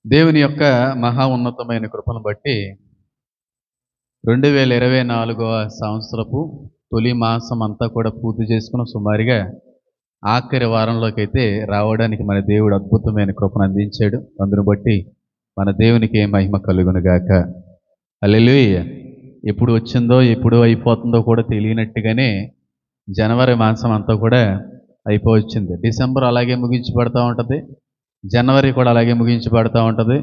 దేవుని యొక్క మహా ఉన్నతమైన కృపను బట్టి 2024వ సంవత్సరపు తొలి మాసం అంతా కూడా పూర్తి చేసుకుని సుమారుగా ఆఖరి వారంలోకైతే రావడానికి మన దేవుడు అద్భుతమైన కృపను అందించాడు. అందును బట్టి మన దేవునికి మహిమ కలుగును గాక. హల్లెలూయా. ఎప్పుడు వచ్చిందో ఎప్పుడు అయిపోతుందో కూడా తెలియనట్టుగానే జనవరి మాసం అంతా కూడా అయిపోవచ్చింది. డిసెంబర్ అలాగే ముగించబడతా ఉంటుంది, జనవరి కూడా అలాగే ముగించబడతా ఉంటుంది.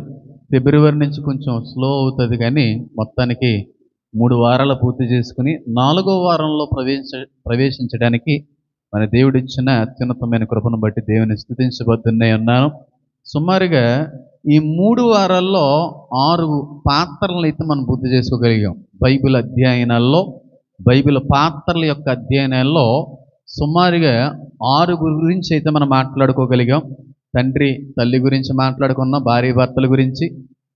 ఫిబ్రవరి నుంచి కొంచెం స్లో అవుతుంది, కానీ మొత్తానికి 3 వారాలు పూర్తి చేసుకుని 4వ వారంలో ప్రవేశించడానికి మన దేవుడిచ్చిన అత్యున్నతమైన కృపను బట్టి దేవుని స్తుతించబోతున్నే ఉన్నాను. సుమారుగా ఈ 3 వారాల్లో 6 పాత్రలను అయితే మనం పూర్తి చేసుకోగలిగాం. బైబిల్ అధ్యయనాల్లో, బైబిల్ పాత్రల యొక్క అధ్యయనాల్లో సుమారుగా 6 గురించి అయితే మనం మాట్లాడుకోగలిగాం. తండ్రి తల్లి గురించి మాట్లాడుకున్నాం, భార్య భర్తల గురించి,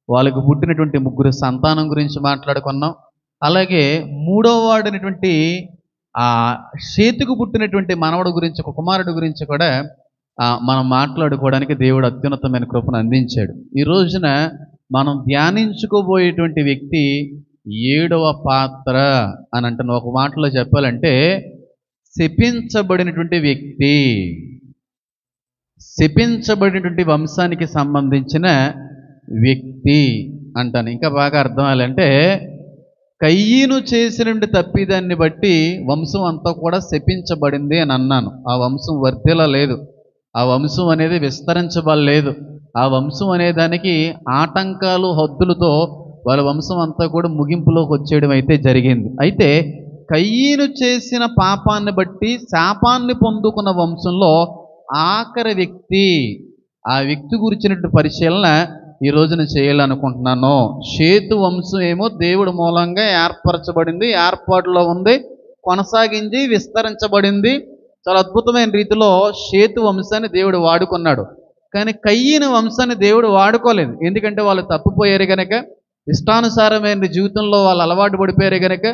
వాళ్ళకు పుట్టినటువంటి 3 సంతానం గురించి మాట్లాడుకున్నాం. అలాగే 3వ వాడైనటువంటి షేతుకు పుట్టినటువంటి మనవడు గురించి, ఒక కుమారుడు గురించి కూడా మనం మాట్లాడుకోవడానికి దేవుడు అత్యున్నతమైన కృపను అందించాడు. ఈ రోజున మనం ధ్యానించుకోబోయేటువంటి వ్యక్తి 7వ పాత్ర అని అంటున్న ఒక మాటలో చెప్పాలంటే శపించబడినటువంటి వ్యక్తి, శపించబడినటువంటి వంశానికి సంబంధించిన వ్యక్తి అంటాను. ఇంకా బాగా అర్థం అవ్వాలంటే కయ్యను చేసినటువంటి తప్పిదాన్ని బట్టి వంశం అంతా కూడా శపించబడింది అని అన్నాను. ఆ వంశం వర్ధిల్లలేదు, ఆ వంశం అనేది విస్తరించబడలేదు. ఆ వంశం అనే దానికి ఆటంకాలు హద్దులతో వాళ్ళ వంశం అంతా కూడా ముగింపులోకి వచ్చేయడం అయితే జరిగింది. అయితే కయ్యను చేసిన పాపాన్ని బట్టి శాపాన్ని పొందుకున్న వంశంలో ఆఖరి వ్యక్తి, ఆ వ్యక్తి గురించినటువంటి పరిశీలన ఈ రోజున చేయాలనుకుంటున్నాను. షేతు వంశం ఏమో దేవుడు మూలంగా ఏర్పరచబడింది, ఏర్పాటులో ఉంది, కొనసాగింది, విస్తరించబడింది. చాలా అద్భుతమైన రీతిలో షేతు వంశాన్ని దేవుడు వాడుకున్నాడు. కానీ కయ్యను వంశాన్ని దేవుడు వాడుకోలేదు. ఎందుకంటే వాళ్ళు తప్పిపోయారు కనుక, ఇష్టానుసారమైన జీవితంలో వాళ్ళు అలవాటు పడిపోయారు కనుక,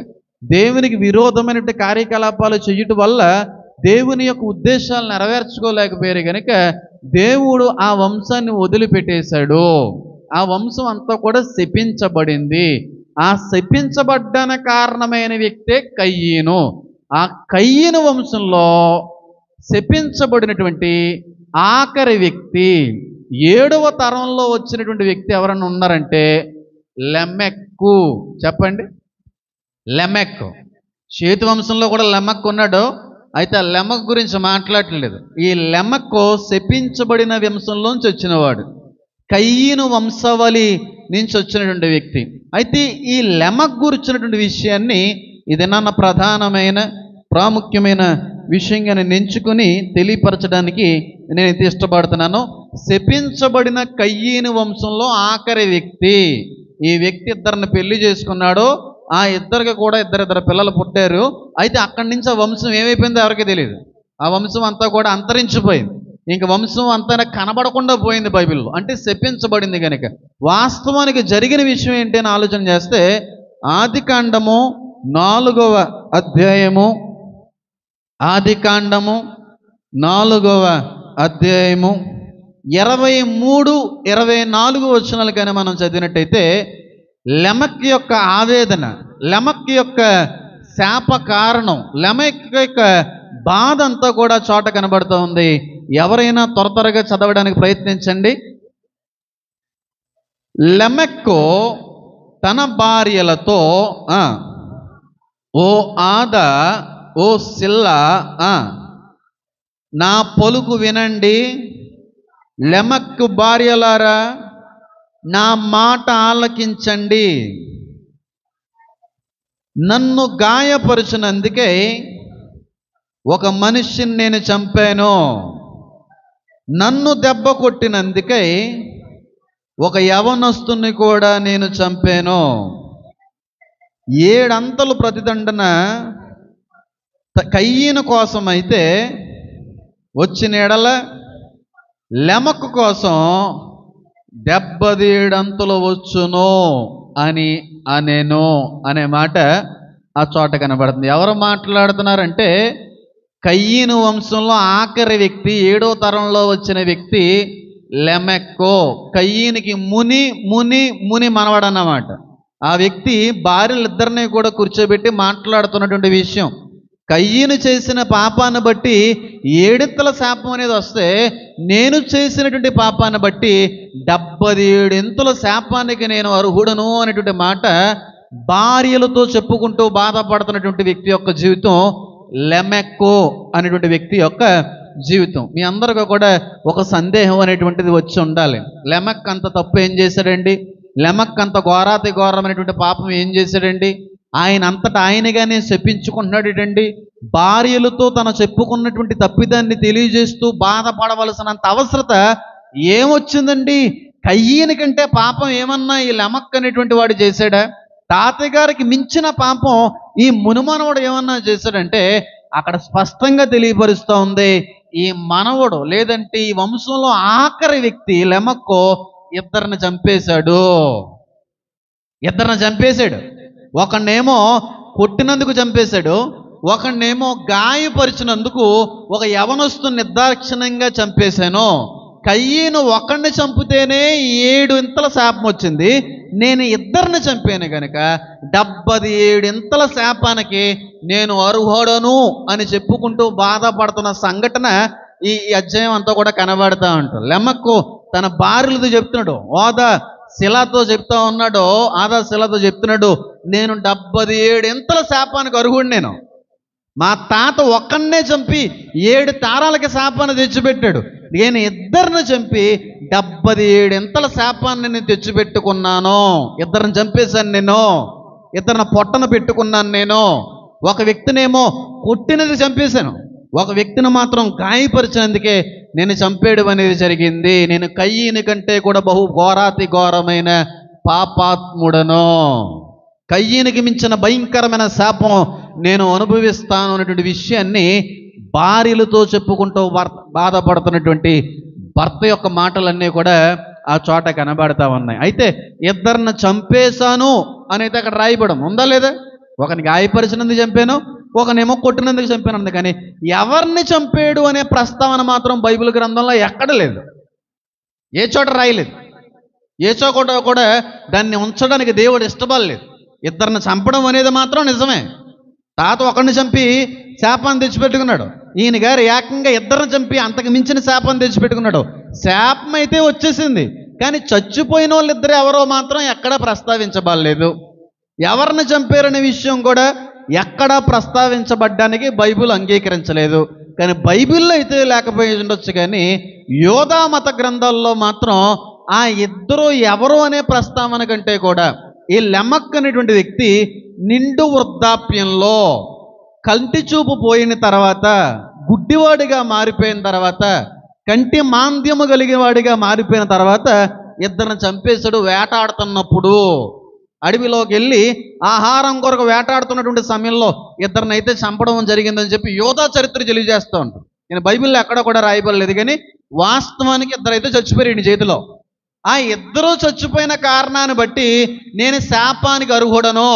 దేవునికి విరోధమైనటువంటి కార్యకలాపాలు చేయటం వల్ల దేవుని యొక్క ఉద్దేశాలు నెరవేర్చుకోలేకపోయారు కనుక దేవుడు ఆ వంశాన్ని వదిలిపెట్టేశాడు. ఆ వంశం అంతా కూడా శపించబడింది. ఆ శపించబడ్డానికి కారణమైన వ్యక్తే కయ్యను. ఆ కయ్యను వంశంలో శపించబడినటువంటి ఆఖరి వ్యక్తి, 7వ తరంలో వచ్చినటువంటి వ్యక్తి ఎవరన్నా ఉన్నారంటే లెమెక్కు. చెప్పండి, లెమెక్కు. షేతు వంశంలో కూడా లెమెక్కు ఉన్నాడు. అయితే ఆ లెమెక్ గురించి మాట్లాడలేదు. ఈ లెమెక్కు శపించబడిన వంశంలోంచి వచ్చినవాడు, కయ్యను వంశవళి నుంచి వచ్చినటువంటి వ్యక్తి. అయితే ఈ లెమెక్ గురించినటువంటి విషయాన్ని ఇదేనా ప్రధానమైన ప్రాముఖ్యమైన విషయంగా నేను ఎంచుకుని తెలియపరచడానికి నేనైతే ఇష్టపడుతున్నాను. శపించబడిన కయ్యను వంశంలో ఆఖరి వ్యక్తి. ఈ వ్యక్తి 2 పెళ్లి చేసుకున్నాడు. ఆ ఇద్దరికి కూడా ఇద్దరు పిల్లలు పుట్టారు. అయితే అక్కడి నుంచి ఆ వంశం ఏమైపోయిందో ఎవరికి తెలియదు. ఆ వంశం అంతా కూడా అంతరించిపోయింది. ఇంక వంశం అంతా కనబడకుండా పోయింది బైబిల్లో. అంటే శపించబడింది కనుక. వాస్తవానికి జరిగిన విషయం ఏంటి అని ఆలోచన చేస్తే ఆదికాండము 4వ అధ్యాయము, ఆదికాండము 4వ అధ్యాయము 23, 24 వచనాలు కానీ మనం చదివినట్టయితే లెమెక్ యొక్క ఆవేదన, లెమెక్ యొక్క శాప కారణం, లెమెక్ యొక్క బాధ అంతా కూడా చోట కనబడుతూ ఉంది. ఎవరైనా త్వరగా చదవడానికి ప్రయత్నించండి. లెమెక్కు తన భార్యలతో ఓ ఆదా, ఓ సిల్లా, నా పలుకు వినండి. లెమెక్కు భార్యలారా, నా మాట ఆలకించండి. నన్ను గాయపరిచినందుకే ఒక మనిషిని నేను చంపాను. నన్ను దెబ్బ కొట్టినందుకే ఒక యవనస్తుని కూడా నేను చంపాను. 7 అంతలు ప్రతిదండన కయ్యను కోసం అయితే వచ్చిన ఎడల లెమెక్కు కోసం 77 అంతలు వచ్చును అని అనేను అనే మాట ఆ చోట కనబడుతుంది. ఎవరు మాట్లాడుతున్నారంటే కయ్యను వంశంలో ఆఖరి వ్యక్తి, 7వ తరంలో వచ్చిన వ్యక్తి లెమెక్కో. కయ్యీనికి ముని ముని ముని మనవడన్నమాట. ఆ వ్యక్తి భార్యలిద్దరిని కూడా కూర్చోబెట్టి మాట్లాడుతున్నటువంటి విషయం, కయ్యీను చేసిన పాపాన్ని బట్టి 7 శాపం అనేది వస్తే, నేను చేసినటువంటి పాపాన్ని బట్టి 77 శాపానికి నేను అర్హుడను అనేటువంటి మాట భార్యలతో చెప్పుకుంటూ బాధపడుతున్నటువంటి వ్యక్తి యొక్క జీవితం లెమెక్కో అనేటువంటి వ్యక్తి యొక్క జీవితం. మీ అందరికీ కూడా ఒక సందేహం అనేటువంటిది వచ్చి ఉండాలి. లెమెక్ అంత తప్పు ఏం చేశాడండి? లెమెక్ అంత ఘోరాతి ఘోరమైనటువంటి పాపం ఏం చేశాడండి? ఆయన అంతటా ఆయనగానే శపించుకుంటున్నాడేటండి? భార్యలతో తను చెప్పుకున్నటువంటి తప్పిదాన్ని తెలియజేస్తూ బాధపడవలసినంత అవసరత ఏమొచ్చిందండి? కయ్యీని కంటే పాపం ఏమన్నా ఈ లెమెక్ అనేటువంటి వాడు చేశాడా? తాతయ్య గారికి మించిన పాపం ఈ మునుమనవుడు ఏమన్నా చేశాడంటే అక్కడ స్పష్టంగా తెలియపరుస్తూ ఉంది, ఈ మనవడు లేదంటే ఈ వంశంలో ఆఖరి వ్యక్తి లెమెక్కో ఇద్దరిని చంపేశాడు. ఒకన్నేమో కొట్టినందుకు చంపేశాడు, ఒకన్నేమో గాయపరిచినందుకు ఒక యవనస్తుని నిర్దాక్షిణ్యంగా చంపేశాను. కయ్యీను ఒకడిని చంపితేనే 7 శాపం వచ్చింది, నేను ఇద్దరిని చంపాను కనుక 77 శాపానికి నేను అర్హుడను అని చెప్పుకుంటూ బాధపడుతున్న సంఘటన ఈ అధ్యాయం అంతా కూడా కనబడతా ఉంటాం. లెమెక్కు తన భార్యలతో చెప్తున్నాడు, ఆదా శిలతో చెప్తున్నాడు, నేను 77 శాపానికి అర్హుడు. నేను మా తాత ఒక్కన్నే చంపి 7 తరాలకి శాపాన్ని తెచ్చిపెట్టాడు, నేను ఇద్దరిని చంపి 77 శాపాన్ని నేను తెచ్చిపెట్టుకున్నాను. ఇద్దరిని చంపేశాను, నేను ఇద్దరిని పొట్టన పెట్టుకున్నాను. నేను ఒక వ్యక్తినేమో కొట్టినది చంపేశాను, ఒక వ్యక్తిని మాత్రం గాయపరిచినందుకే నేను చంపేయడం అనేది జరిగింది. నేను కయ్యీని కంటే కూడా బహు ఘోరాతి ఘోరమైన పాపాత్ముడను, కయ్యీనికి మించిన భయంకరమైన శాపం నేను అనుభవిస్తాను అనేటువంటి విషయాన్ని భార్యలతో చెప్పుకుంటూ బాధపడుతున్నటువంటి భర్త యొక్క మాటలన్నీ కూడా ఆ చోట కనబడతా ఉన్నాయి. అయితే ఇద్దరిని చంపేశాను అనేది అక్కడ రాయబడం ఉందా లేదా? ఒకని గాయపరిచినందుకు చంపాను, ఒకనేమో కొట్టినందుకు చంపాను. కానీ ఎవరిని చంపాడు అనే ప్రస్తావన మాత్రం బైబిల్ గ్రంథంలో ఎక్కడ లేదు, ఏ చోట రాయలేదు, ఏ చోట కూడా దాన్ని ఉంచడానికి దేవుడు ఇష్టపడలేదు. ఇద్దరిని చంపడం అనేది మాత్రం నిజమే. తాత ఒకరిని చంపి శాపాన్ని తెచ్చిపెట్టుకున్నాడు, ఈయన గారు ఏకంగా ఇద్దరిని చంపి అంతకు మించిన శాపాన్ని తెచ్చిపెట్టుకున్నాడు. శాపం అయితే వచ్చేసింది, కానీ చచ్చిపోయిన వాళ్ళిద్దరు ఎవరో మాత్రం ఎక్కడా ప్రస్తావించబడలేదు. ఎవరిని చంపారనే విషయం కూడా ఎక్కడా ప్రస్తావించబడ్డానికి బైబిల్ అంగీకరించలేదు. కానీ బైబిల్లో అయితే లేకపోయి ఉండొచ్చు, కానీ యోధా మత గ్రంథాల్లో మాత్రం ఆ ఇద్దరు ఎవరు అనే ప్రస్తావన కంటే కూడా ఈ లెమెక్ అనేటువంటి వ్యక్తి నిండు వృద్ధాప్యంలో కంటి చూపు పోయిన తర్వాత, గుడ్డివాడిగా మారిపోయిన తర్వాత, కంటి మాంద్యము కలిగిన వాడిగా మారిపోయిన తర్వాత ఇద్దరిని చంపేశాడు. వేటాడుతున్నప్పుడు అడవిలోకి వెళ్ళి ఆహారం కొరకు వేటాడుతున్నటువంటి సమయంలో ఇద్దరినైతే చంపడం జరిగిందని చెప్పి యోధా చరిత్ర తెలియజేస్తూ ఉంటాం. నేను బైబిల్లో ఎక్కడ కూడా రాయబడలేదు, కానీ వాస్తవానికి ఇద్దరైతే చచ్చిపోయారు ఈ చేతిలో. ఆ ఇద్దరు చచ్చిపోయిన కారణాన్ని బట్టి నేను శాపానికి అర్హుడను,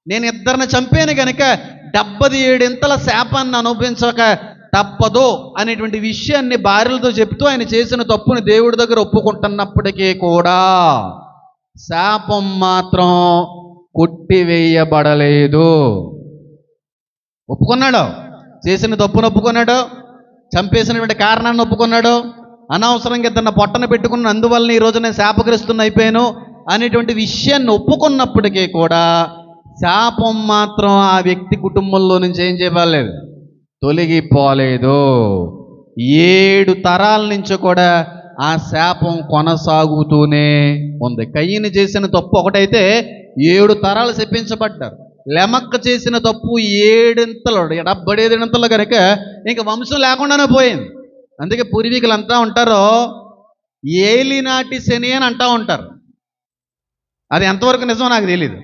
నేను ఇద్దరిని చంపాను కనుక 77 శాపాన్ని అనుభవించక తప్పదు అనేటువంటి విషయాన్ని భార్యలతో చెప్తూ ఆయన చేసిన తప్పుని దేవుడి దగ్గర ఒప్పుకుంటున్నప్పటికీ కూడా శాపం మాత్రం కొట్టివేయబడలేదు. ఒప్పుకున్నాడు, చేసిన తప్పును ఒప్పుకున్నాడు, చంపేసినటువంటి కారణాన్ని ఒప్పుకున్నాడు, అనవసరంగా ఇద్దరిని పొట్టన పెట్టుకున్న అందువల్ల ఈరోజు నేను శాపగ్రస్తుని అయిపోయాను అనేటువంటి విషయాన్ని ఒప్పుకున్నప్పటికీ కూడా శాపం మాత్రం ఆ వ్యక్తి కుటుంబంలో నుంచి ఏం చేయలేదు, తొలగిపోలేదు. 7 తరాల నుంచి కూడా ఆ శాపం కొనసాగుతూనే ఉంది. కయ్యను చేసిన తప్పు ఒకటైతే 7 తరాలు శపించబడ్డారు. లెమెక్ చేసిన తప్పు 77 కనుక ఇంక వంశం లేకుండానే పోయింది. అందుకే పూర్వీకులు అంటూ ఉంటారు, ఏలినాటి శని అని అంటూ ఉంటారు. అది ఎంతవరకు నిజమో నాకు తెలియదు,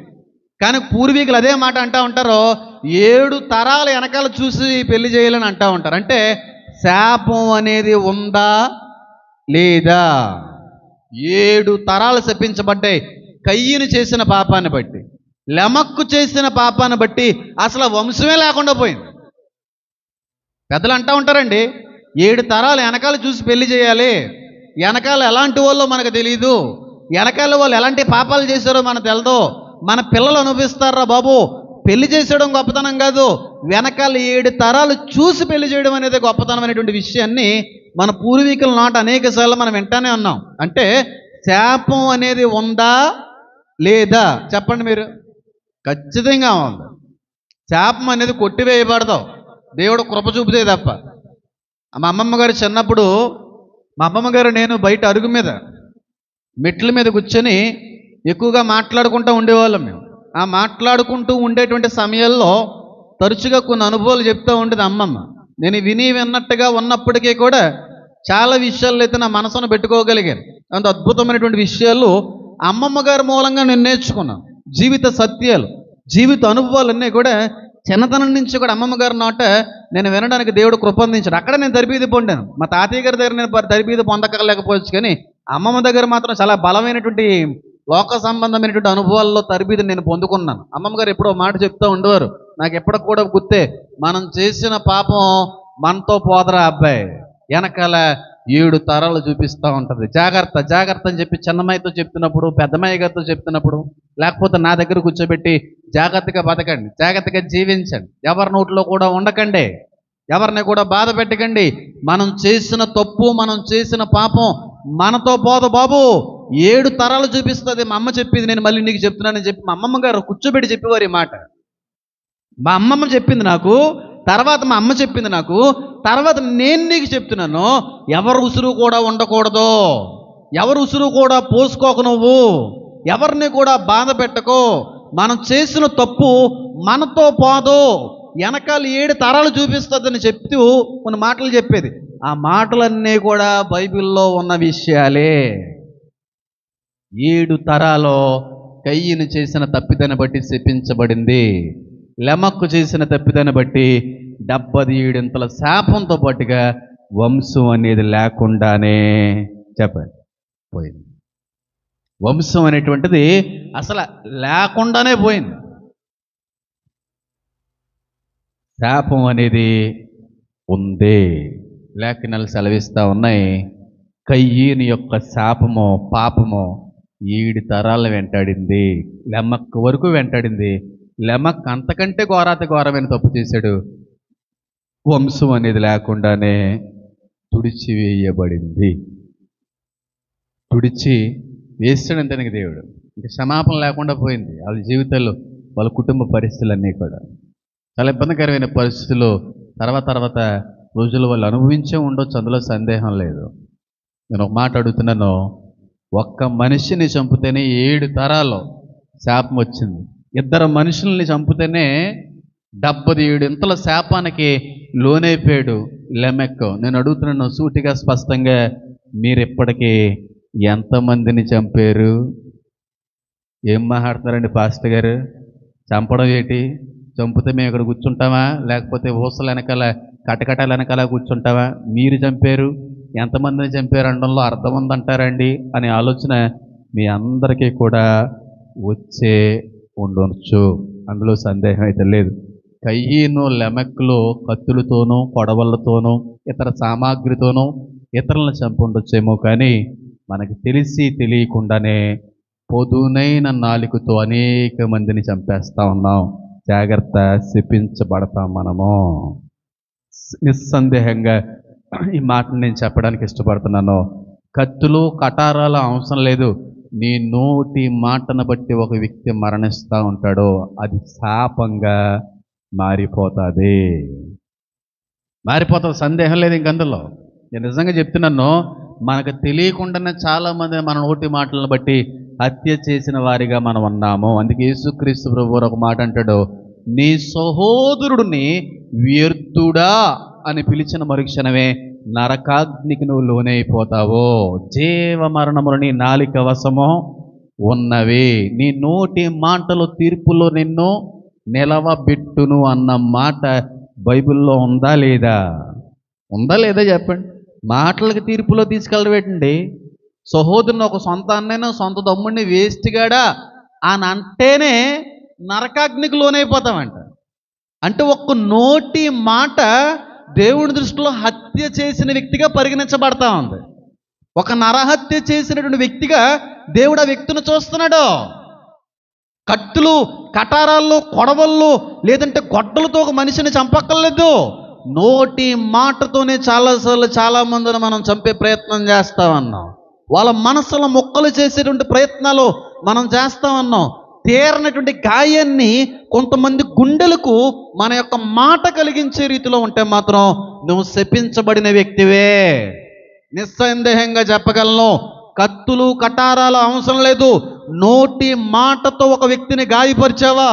కానీ పూర్వీకులు అదే మాట అంటూ ఉంటారు, 7 తరాల వెనకాల చూసి పెళ్లి చేయాలని అంటూ ఉంటారు. అంటే శాపం అనేది ఉందా లేదా? 7 తరాలు శపించబడ్డాయి కయ్యను చేసిన పాపాన్ని బట్టి, లెమెక్ చేసిన పాపాన్ని బట్టి అసలు వంశమే లేకుండా పోయింది. పెద్దలు అంటూ ఉంటారండి, 7 తరాలు వెనకాల చూసి పెళ్లి చేయాలి, వెనకాల ఎలాంటి వాళ్ళో మనకు తెలియదు, వెనకాల వాళ్ళు ఎలాంటి పాపాలు చేశారో మనకు తెలదు. మన పిల్లలు అనుభవిస్తారా బాబు. పెళ్లి చేసేయడం గొప్పతనం కాదు, వెనకాల 7 తరాలు చూసి పెళ్లి చేయడం అనేది గొప్పతనం అనేటువంటి విషయాన్ని మన పూర్వీకుల నాట అనేక సార్లు మనం వింటానే ఉన్నాం. అంటే శాపం అనేది ఉందా లేదా చెప్పండి మీరు? ఖచ్చితంగా ఉంది. శాపం అనేది కొట్టివేయబడదు, దేవుడు కృప చూపితే తప్ప. మా అమ్మమ్మ గారు చిన్నప్పుడు, మా అమ్మమ్మ గారు నేను బయట అరుగు మీద మెట్ల మీద కూర్చొని ఎక్కువగా మాట్లాడుకుంటూ ఉండేవాళ్ళం మేము. ఆ మాట్లాడుకుంటూ ఉండేటువంటి సమయాల్లో తరచుగా కొన్ని అనుభవాలు చెప్తూ ఉండేది అమ్మమ్మ. నేను విన్నట్టుగా ఉన్నప్పటికీ కూడా చాలా విషయాల్లో అయితే నా మనసును పెట్టుకోగలిగాను. అంత అద్భుతమైనటువంటి విషయాలు అమ్మమ్మ గారి మూలంగా నేను నేర్చుకున్నాను. జీవిత సత్యాలు, జీవిత అనుభవాలన్నీ కూడా చిన్నతనం నుంచి కూడా అమ్మమ్మ గారి నాట నేను వినడానికి దేవుడు కృప అందించాడు. అక్కడ నేను తరబీదు పొందాను. మా తాతయ్య గారి దగ్గర నేను తరబీదు పొందకలేకపోవచ్చు, కానీ అమ్మమ్మ దగ్గర మాత్రం చాలా బలమైనటువంటి లోక సంబంధమైనటువంటి అనుభవాల్లో తరబీదు నేను పొందుకున్నాను. అమ్మమ్మ గారు ఎప్పుడో మాట చెప్తూ ఉండేవారు, నాకు ఎప్పటికి కూడా గుర్తే, మనం చేసిన పాపం మనతో పోదరా అబ్బాయి, వెనకాల 7 తరాలు చూపిస్తూ ఉంటుంది, జాగ్రత్త జాగ్రత్త అని చెప్పి చిన్నమ్మాయితో చెప్తున్నప్పుడు, పెద్దమ్మాయి గారితో చెప్తున్నప్పుడు, లేకపోతే నా దగ్గర కూర్చోబెట్టి జాగ్రత్తగా బతకండి, జాగ్రత్తగా జీవించండి, ఎవరి నోట్లో కూడా ఉండకండి, ఎవరిని కూడా బాధ పెట్టకండి, మనం చేసిన తప్పు, మనం చేసిన పాపం మనతో పోదు బాబు, 7 తరాలు చూపిస్తుంది. మా అమ్మ చెప్పింది, నేను మళ్ళీ నీకు చెప్తున్నానని చెప్పి మా అమ్మమ్మ గారు కూర్చోబెట్టి చెప్పేవారు ఈ మాట. మా అమ్మమ్మ చెప్పింది నాకు, తర్వాత మా అమ్మ చెప్పింది నాకు, తర్వాత నేను నీకు చెప్తున్నాను, ఎవరు ఉసురు కూడా ఉండకూడదు, ఎవరు ఉసురు కూడా పోసుకోకు, నువ్వు ఎవరిని కూడా బాధ పెట్టకో, మనం చేసిన తప్పు మనతో పోదు, వెనకాల 7 తరాలు చూపిస్తుందని చెప్తూ కొన్ని మాటలు చెప్పేది. ఆ మాటలన్నీ కూడా బైబిల్లో ఉన్న విషయాలే. 7 తరాలో కయ్యను చేసిన తప్పిదాన్ని బట్టి శపించబడింది, లెమక్కు చేసిన తప్పిదాన్ని బట్టి 77 శాపంతో పాటుగా వంశం అనేది లేకుండానే చెప్పండి పోయింది. వంశం అనేటువంటిది అసలు లేకుండానే పోయింది. శాపం అనేది ఉంది. లేఖనాలు సెలవిస్తూ ఉన్నాయి, కయ్యను యొక్క శాపము, పాపము 7 తరాలు వెంటాడింది, లెమక్ వరకు వెంటాడింది. లెమక్ అంతకంటే ఘోరమైన తప్పు చేశాడు. వంశం అనేది లేకుండానే తుడిచివేయబడింది. తుడిచి వేస్తాడంటే తనకి దేవుడు, ఇంకా క్షమాపణ లేకుండా పోయింది. వాళ్ళ జీవితాల్లో, వాళ్ళ కుటుంబ పరిస్థితులన్నీ కూడా చాలా ఇబ్బందికరమైన పరిస్థితులు తర్వాత రోజులు వాళ్ళు అనుభవించే ఉండొచ్చు, అందులో సందేహం లేదు. నేను ఒక మాట అడుగుతున్నాను, ఒక్క మనిషిని చంపితేనే 7 తరాల్లో శాపం వచ్చింది. 2 మనుషుల్ని చంపితేనే 77 శాపానికి లోనైపోయాడు లెమెక్. నేను అడుగుతున్నాను సూటిగా స్పష్టంగా, మీరు ఇప్పటికీ ఎంతమందిని చంపారు? ఏం మాట్లాడతారండి పాస్టర్ గారు? చంపడం ఏంటి? చంపితే మేము ఇక్కడ కూర్చుంటామా, లేకపోతే ఊసల వెనకాల కటకటాల వెనకాల కూర్చుంటావా? మీరు చంపారు, ఎంతమందిని చంపారు అనడంలో అర్థం ఉందంటారండి అనే ఆలోచన మీ అందరికీ కూడా వచ్చే ఉండొచ్చు, అందులో సందేహం అయితే లేదు. కయ్యను లెమెక్లో కత్తులతోనూ కొడవళ్ళతోనూ ఇతర సామాగ్రితోనూ ఇతరులను చంపి ఉండొచ్చేమో, కానీ మనకి తెలిసి తెలియకుండానే పొదునైన నాలుకతో అనేక మందిని చంపేస్తూ ఉన్నాం. జాగ్రత్త, శపించబడతాం మనము. నిస్సందేహంగా ఈ మాటను నేను చెప్పడానికి ఇష్టపడుతున్నాను. కత్తులు కటారాలు అవసరం లేదు. నీ నోటి మాటను బట్టి ఒక వ్యక్తి మరణిస్తూ ఉంటాడో అది శాపంగా మారిపోతుంది. సందేహం లేదు ఇంకందులో. నేను నిజంగా చెప్తున్నాను, మనకు తెలియకుండానే చాలామంది మన నోటి మాటలను బట్టి హత్య చేసిన వారిగా మనం ఉన్నాము. అందుకే యేసుక్రీస్తు ప్రభువు ఒక మాట అంటాడు, నీ సహోదరుడిని వ్యర్థుడా అని పిలిచిన మరుక్షణమే నరకాగ్నికి నువ్వు లోనైపోతావో. జీవ మరణములు నీ నాలిక వశము ఉన్నవి, నీ నోటి మాటలు తీర్పులో నిన్ను నిలవబెట్టును అన్న మాట బైబిల్లో ఉందా లేదా? ఉందా లేదా చెప్పండి. మాటలకి తీర్పులో తీసుకెళ్ళబెట్టండి. సహోదరుని ఒక సొంత అన్నైనా సొంత తమ్ముడిని వేస్ట్గాడా అని అంటేనే నరకాగ్నికి లోనైపోతామంట. అంటే ఒక్క నోటి మాట దేవుని దృష్టిలో హత్య చేసిన వ్యక్తిగా పరిగణించబడతా ఉంది. ఒక నరహత్య చేసినటువంటి వ్యక్తిగా దేవుడు ఆ వ్యక్తిని చూస్తున్నాడు. కత్తులు, కటారాల్లో, కొడవల్లో, లేదంటే గొడ్డలతో ఒక మనిషిని చంపక్కర్లేదు. నోటి మాటతోనే చాలాసార్లు చాలా మందిని మనం చంపే ప్రయత్నం చేస్తామన్నాం. వాళ్ళ మనసులో మొక్కలు చేసేటువంటి ప్రయత్నాలు మనం చేస్తామన్నాం. తీరనటువంటి గాయాన్ని కొంతమంది గుండెలకు మన యొక్క మాట కలిగించే రీతిలో ఉంటే మాత్రం నువ్వు శపించబడిన వ్యక్తివే. నిస్సందేహంగా చెప్పగలను. కత్తులు, కటారాలు అవసరం లేదు. నోటి మాటతో ఒక వ్యక్తిని గాయపరిచావా?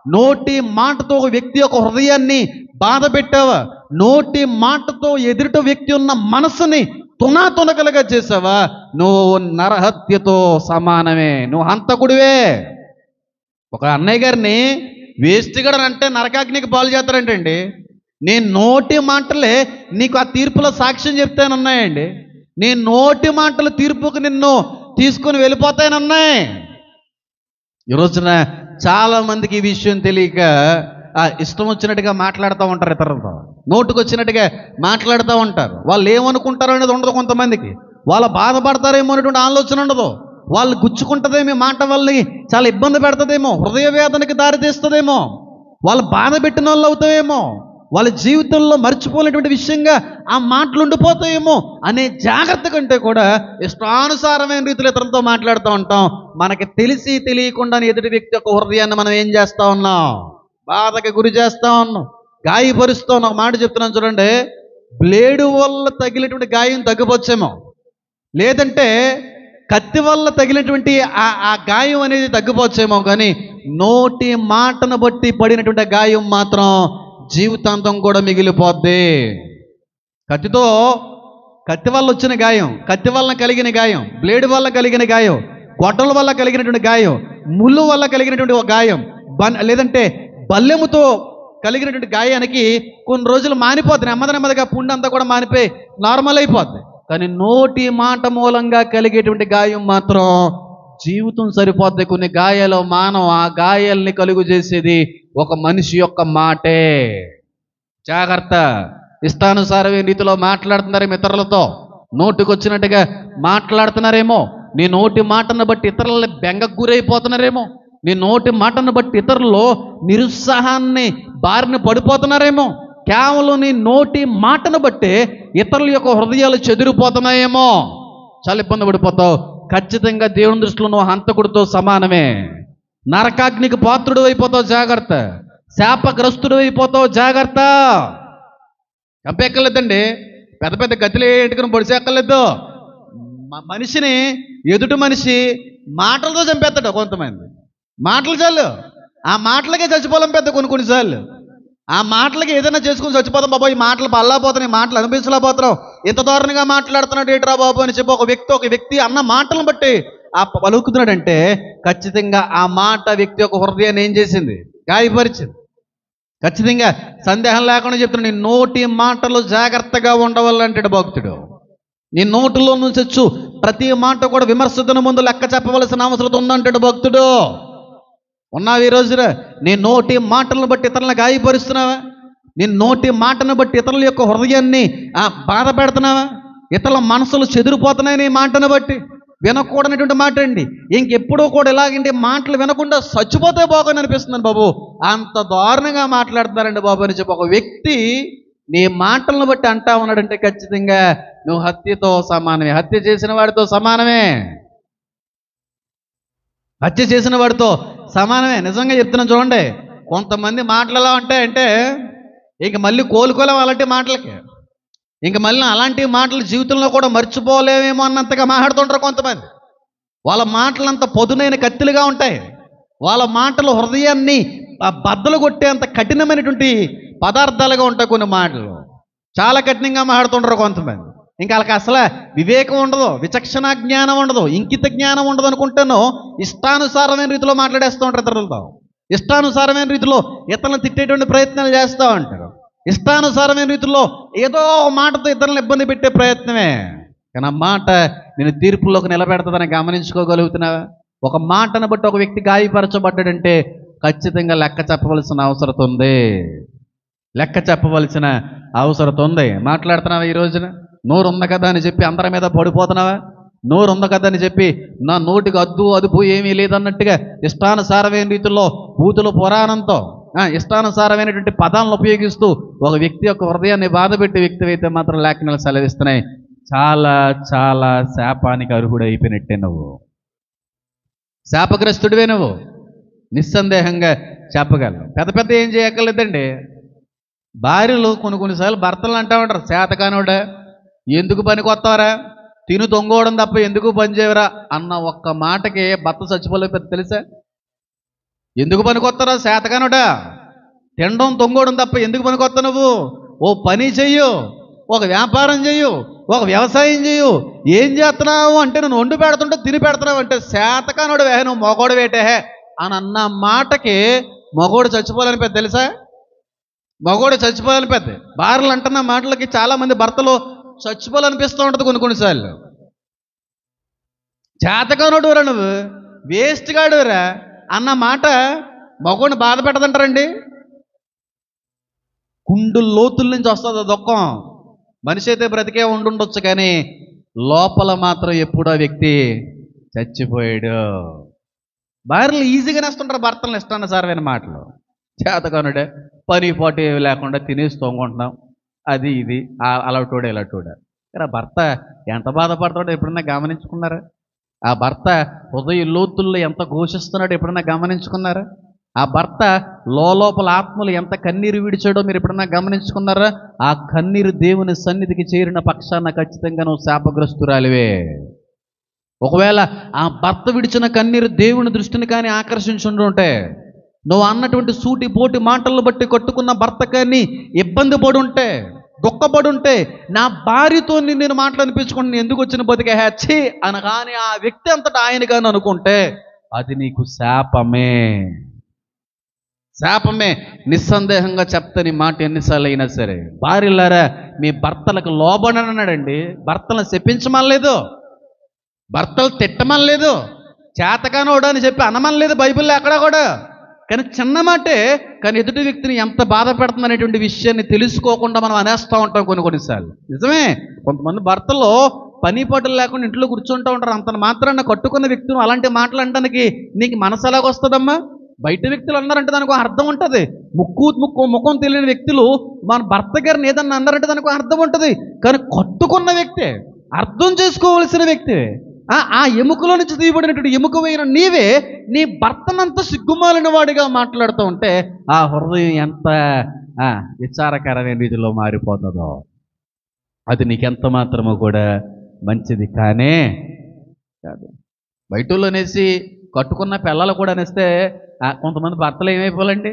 నోటి మాటతో ఒక వ్యక్తి యొక్క హృదయాన్ని బాధ పెట్టావా? నోటి మాటతో ఎదుట వ్యక్తి ఉన్న మనసుని తునాతునకలుగా చేసావా? నువ్వు నరహత్యతో సమానమే, నువ్వు హంతకుడివే. ఒక అన్నయ్య గారిని వేస్టిగడనంటే నరకాగ్నికి పాలు చేస్తారంటండి. నేను నోటి మాటలే నీకు ఆ తీర్పులో సాక్ష్యం చెప్తానున్నాయండి. నీ నోటి మాటలు తీర్పుకు నిన్ను తీసుకుని వెళ్ళిపోతాయనున్నాయి. ఈ రోజున చాలామందికి ఈ విషయం తెలియక ఇష్టం వచ్చినట్టుగా మాట్లాడుతూ ఉంటారు. ఇతరులతో నోటుకు వచ్చినట్టుగా మాట్లాడుతూ ఉంటారు. వాళ్ళు ఏమనుకుంటారో అనేది ఉండదు. కొంతమందికి వాళ్ళు బాధపడతారేమో అనేటువంటి ఆలోచన ఉండదు. వాళ్ళు గుచ్చుకుంటుందేమో, మాట వాళ్ళని చాలా ఇబ్బంది పెడుతుందేమో, హృదయ వేదనకి దారితీస్తుందేమో, వాళ్ళు బాధ పెట్టిన వాళ్ళు అవుతాయేమో, వాళ్ళ జీవితంలో మర్చిపోలేటువంటి విషయంగా ఆ మాటలు ఉండిపోతాయేమో అనే జాగ్రత్త కంటే కూడా ఇష్టానుసారమైన రీతిలో ఇతరులతో మాట్లాడుతూ ఉంటాం. మనకి తెలిసి తెలియకుండా ఎదుటి వ్యక్తి యొక్క హృదయాన్ని మనం ఏం చేస్తూ ఉన్నాం? బాధకి గురి చేస్తూ ఉన్నాం, గాయపరుస్తూ ఉన్నాం. ఒక మాట చెప్తున్నాను చూడండి. బ్లేడు వల్ల తగిలినటువంటి గాయం తగ్గిపోవచ్చేమో, లేదంటే కత్తి వల్ల తగిలినటువంటి ఆ గాయం అనేది తగ్గిపోవచ్చేమో, కానీ నోటి మాటను బట్టి పడినటువంటి గాయం మాత్రం జీవితాంతం కూడా మిగిలిపోద్ది. కత్తి వల్ల వచ్చిన గాయం, కత్తి వల్ల కలిగిన గాయం, బ్లేడ్ వల్ల కలిగిన గాయం, గొడ్డల వల్ల కలిగినటువంటి గాయం, ముళ్ళు వల్ల కలిగినటువంటి ఒక గాయం, లేదంటే బల్లెముతో కలిగినటువంటి గాయానికి కొన్ని రోజులు మానిపోద్ది. నెమ్మదిగా పుండు అంతా కూడా మానిపోయి నార్మల్ అయిపోద్ది. కానీ నోటి మాట మూలంగా కలిగేటువంటి గాయం మాత్రం జీవితం సరిపోద్ది. కొన్ని గాయాలు మానవ, ఆ గాయాల్ని కలుగు చేసేది ఒక మనిషి యొక్క మాటే. జాగ్రత్త. ఇష్టానుసారమైన రీతిలో మాట్లాడుతున్నారేమో, ఇతరులతో నోటికొచ్చినట్టుగా మాట్లాడుతున్నారేమో, నీ నోటి మాటను బట్టి ఇతరులని బెంగకు గురైపోతున్నారేమో, నీ నోటి మాటను బట్టి ఇతరుల్లో నిరుత్సాహాన్ని బారిన పడిపోతున్నారేమో, కేవలం నీ నోటి మాటను బట్టే ఇతరుల యొక్క హృదయాలు చెదిరిపోతున్నాయేమో, చాలా ఇబ్బంది పడిపోతావు. ఖచ్చితంగా దేవుని దృష్టిలో నువ్వు హంతకుడితో సమానమే. నరకాగ్నికి పాత్రుడు అయిపోతావు, జాగ్రత్త. శాపగ్రస్తుడు అయిపోతావు, జాగ్రత్త. చంపేక్కర్లేదండి, పెద్ద పెద్ద గతిలో ఎట్టుకుని పొడిసేక్కర్లేదు. మనిషిని ఎదుటి మనిషి మాటలతో చంపేస్తాడు. కొంతమంది మాటలు చాలు, ఆ మాటలకే చచ్చిపోలేం పెద్ద కొన్నిసార్లు. ఆ మాటలకి ఏదైనా చేసుకుని చచ్చిపోతాం. బాబా ఈ మాటలు పల్లాపోతున్నాయి, మాటలు అనిపించలేకపోతున్నాం, ఇంత దారుణంగా మాట్లాడుతున్నాడు ఏట్రా బాబు అని చెప్పి ఒక వ్యక్తి అన్న మాటలను బట్టి ఆ పలుకుతున్నాడంటే ఖచ్చితంగా ఆ మాట వ్యక్తి యొక్క హృదయాన్ని ఏం చేసింది? గాయపరిచింది. ఖచ్చితంగా సందేహం లేకుండా చెప్తున్నాడు. నీ నోటి మాటలు జాగ్రత్తగా ఉండవాలంటాడు భక్తుడు. నీ నోటిలో నుంచి వచ్చు ప్రతి మాట కూడా విమర్శించిన ముందు లెక్క చెప్పవలసిన అవసరం ఉందంటాడు భక్తుడు. ఉన్నావు ఈ రోజున నీ నోటి మాటలను బట్టి ఇతరులను గాయపరుస్తున్నావా? నీ నోటి మాటను బట్టి ఇతరుల యొక్క హృదయాన్ని బాధ పెడుతున్నావా? ఇతరుల మనసులు చెదిరిపోతున్నాయి నీ మాటను బట్టి. వినకూడనటువంటి మాట అండి. ఇంకెప్పుడూ కూడా ఇలాగంటే మాటలు వినకుండా చచ్చిపోతే బాగుని అనిపిస్తున్నాను బాబు, అంత దారుణంగా మాట్లాడుతున్నారండి బాబు అని చెప్పి ఒక వ్యక్తి నీ మాటలను బట్టి అంటా ఉన్నాడంటే ఖచ్చితంగా నువ్వు హత్యతో సమానమే, హత్య చేసిన వాడితో సమానమే, హత్య చేసిన వాడితో సమానమే. నిజంగా చెప్తున్నాను చూడండి. కొంతమంది మాటలు ఎలా ఉంటాయంటే ఇంక మళ్ళీ కోలుకోలేము అలాంటి మాటలకి. ఇంక మళ్ళీ అలాంటి మాటలు జీవితంలో కూడా మర్చిపోలేమేమో అన్నంతగా మాట్లాడుతుంటారు కొంతమంది. వాళ్ళ మాటలు అంత పదునైన కత్తులుగా ఉంటాయి. వాళ్ళ మాటలు హృదయాన్ని బద్దలు కొట్టేంత కఠినమైనటువంటి పదార్థాలుగా ఉంటాయి. కొన్ని మాటలు చాలా కఠినంగా మాట్లాడుతుంటారు కొంతమంది. ఇంకా వాళ్ళకి అసలు వివేకం ఉండదు, విచక్షణ జ్ఞానం ఉండదు, ఇంకిత జ్ఞానం ఉండదు అనుకుంటాను. ఇష్టానుసారమైన రీతిలో మాట్లాడేస్తూ ఉంటారు ఇతరులతో. ఇష్టానుసారమైన రీతిలో ఇతరులను తిట్టేటువంటి ప్రయత్నాలు చేస్తూ ఉంటారు. ఇష్టానుసారమైన రీతిలో ఏదో మాటతో ఇతరులను ఇబ్బంది పెట్టే ప్రయత్నమే. కానీ ఆ మాట నేను తీర్పులోకి నిలబెడతాదని గమనించుకోగలుగుతున్నావా? ఒక మాటను బట్టి ఒక వ్యక్తి గాయపరచబడ్డాడంటే ఖచ్చితంగా లెక్క చెప్పవలసిన అవసరం ఉంది. లెక్క చెప్పవలసిన అవసరం ఉంది. మాట్లాడుతున్నావా ఈ రోజున? నోరు ఉంది కదా అని చెప్పి అందరి మీద పడిపోతున్నావా? నోరు ఉంది కదా అని చెప్పి నా నోటికి అద్దు అదుపు ఏమీ లేదన్నట్టుగా ఇష్టానుసారమైన రీతిలో బూతుల పురాణంతో ఇష్టానుసారమైనటువంటి పదాలను ఉపయోగిస్తూ ఒక వ్యక్తి యొక్క హృదయాన్ని బాధపెట్టే వ్యక్తి అయితే మాత్రం లేఖనాలు సెలవిస్తున్నాయి, చాలా చాలా శాపానికి అర్హుడు అయిపోయినట్టే నువ్వు, శాపగ్రస్తుడివే నువ్వు, నిస్సందేహంగా చెప్పగలను. పెద్ద పెద్ద ఏం చేయక్కర్లేదండి. భార్యలు కొన్నిసార్లు భర్తలు అంటూ ఉంటారు, శాతకానోడా ఎందుకు పనికి వస్తావరా, తిను తొంగోవడం తప్ప ఎందుకు పని చేయవరా అన్న ఒక్క మాటకి భర్త చచ్చిపోలేదు పెద్ద తెలుసా. ఎందుకు పనికొస్తారా శాతకానుడా, తినడం తొంగోవడం తప్ప ఎందుకు పనికొస్తా నువ్వు, ఓ పని చెయ్యు, ఒక వ్యాపారం చెయ్యు, ఒక వ్యవసాయం చెయ్యు, ఏం చేస్తున్నావు అంటే నువ్వు వండి పెడుతుంటే తిని పెడుతున్నావు అంటే శాతకానుడు వే నువ్వు మగోడు వేటే అని అన్న మాటకి మగోడు చచ్చిపోవాలని పెద్ద తెలుసా. మగోడు చచ్చిపోవాలని పెద్ద భార్యలు అంటున్న మాటలకి చాలామంది భర్తలు చచ్చిపోవాలనిపిస్తూ ఉంటుంది కొన్నిసార్లు. చేతకానుడురా నువ్వు, వేస్ట్ గాడురా అన్న మాట మగోడిని బాధ పెట్టదంటారండి. కుండు లోతుల నుంచి వస్తుంది దుఃఖం. మనిషి అయితే బ్రతికే ఉండుండొచ్చు కానీ లోపల మాత్రం ఎప్పుడు ఆ వ్యక్తి చచ్చిపోయాడు. భార్యలు ఈజీగా నేస్తుంటారు భర్తలను ఇష్టానుసారమైన మాటలు. చేతకానుడే పని పాటు లేకుండా తినేసి తోముకుంటున్నాం, అది ఇది అలాటోడే ఇలాటోడే. ఆ భర్త ఎంత బాధపడతాడో ఎప్పుడన్నా గమనించుకున్నారా? ఆ భర్త హృదయ లోతుల్లో ఎంత ఘోషిస్తున్నాడో ఎప్పుడన్నా గమనించుకున్నారా? ఆ భర్త లోపల ఆత్మలు ఎంత కన్నీరు విడిచాడో మీరు ఎప్పుడన్నా గమనించుకున్నారా? ఆ కన్నీరు దేవుని సన్నిధికి చేరిన పక్షాన ఖచ్చితంగా నువ్వు శాపగ్రస్తురాలివే. ఒకవేళ ఆ భర్త విడిచిన కన్నీరు దేవుని దృష్టిని కానీ ఆకర్షించుంటే, నువ్వు అన్నటువంటి సూటి పోటి మాటలను బట్టి కట్టుకున్న భర్త కానీ ఇబ్బంది పడుంటే, దుఃఖపడుంటే, నా భార్యతో నేను మాటలు అనిపించుకుని ఎందుకు వచ్చిన బతికే హ్యాచ్చి అనగానే ఆ వ్యక్తి అంతటా ఆయన కానీ అనుకుంటే అది నీకు శాపమే, శాపమే. నిస్సందేహంగా చెప్తాను ఈ మాట ఎన్నిసార్లు అయినా సరే. భార్యలారా మీ భర్తలకు లోబడని అన్నాడండి. భర్తలను శపించమనలేదు, భర్తలు తిట్టమనలేదు, చేతకానోడు అని చెప్పి అనమనలేదు బైబిల్లో ఎక్కడా కూడా. కానీ చిన్న మాటే కానీ ఎదుటి వ్యక్తిని ఎంత బాధ పెడుతుంది అనేటువంటి విషయాన్ని తెలుసుకోకుండా మనం అనేస్తూ ఉంటాం కొన్నిసార్లు. నిజమే, కొంతమంది భర్తలు పని పాటలు లేకుండా ఇంట్లో కూర్చుంటూ ఉంటారు. అంత మాత్రాన కట్టుకున్న వ్యక్తులు అలాంటి మాటలు అనడానికి నీకు మనసు ఎలాగొస్తుందమ్మా? బయట వ్యక్తులు అన్నారంటే దానికి అర్థం ఉంటుంది. ముఖం తెలియని వ్యక్తులు మన భర్త గారిని ఏదన్నా అన్నారంటే దానికి అర్థం ఉంటుంది. కానీ కట్టుకున్న వ్యక్తే, అర్థం చేసుకోవలసిన వ్యక్తే, ఆ ఎముకలో నుంచి తీయబడినటువంటి ఎముకమైన నీవే నీ భర్తనంత సిగ్గుమాలిన వాడిగా మాట్లాడుతూ ఉంటే ఆ హృదయం ఎంత విచారకరమైన రీతిలో మారిపోతుందో అది నీకెంత మాత్రమో కూడా మంచిది కానే కాదు. బయటలో అనేసి కట్టుకున్న పిల్లలు కూడా అనేస్తే కొంతమంది భర్తలు ఏమైపోవాలండి,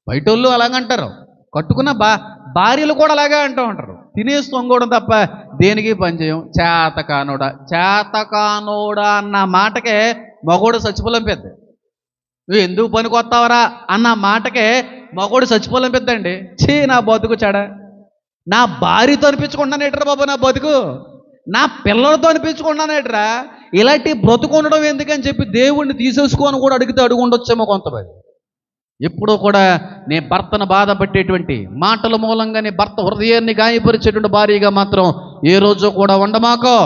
బయటోళ్ళు అలాగంటారు, కట్టుకున్న భార్యలు కూడా అలాగే అంటూ ఉంటారు. తినేసి తొంగోవడం తప్ప దేనికి పనిచేయం. చేతకానోడా అన్న మాటకే మగోడు చచ్చిపోలంపెద్ది. నువ్వు ఎందుకు పనికొస్తావరా అన్న మాటకే మగోడు చచ్చిపోలంపెద్దండి. నా బతుకు చెడ, నా భార్యతో అనిపించుకుంటానేట్రా బాబు, నా బతుకు నా పిల్లలతో అనిపించుకుంటానేట్రా, ఇలాంటి బ్రతుకు ఉండడం ఎందుకని చెప్పి దేవుణ్ణి తీసేసుకోని కూడా అడుగుండొచ్చేమో కొంతమంది. ఎప్పుడూ కూడా నీ భర్తను బాధ పెట్టేటువంటి మాటల మూలంగా నీ భర్త హృదయాన్ని గాయపరిచేటువంటి భార్యగా మాత్రం ఏ రోజు కూడా ఉండమాకో.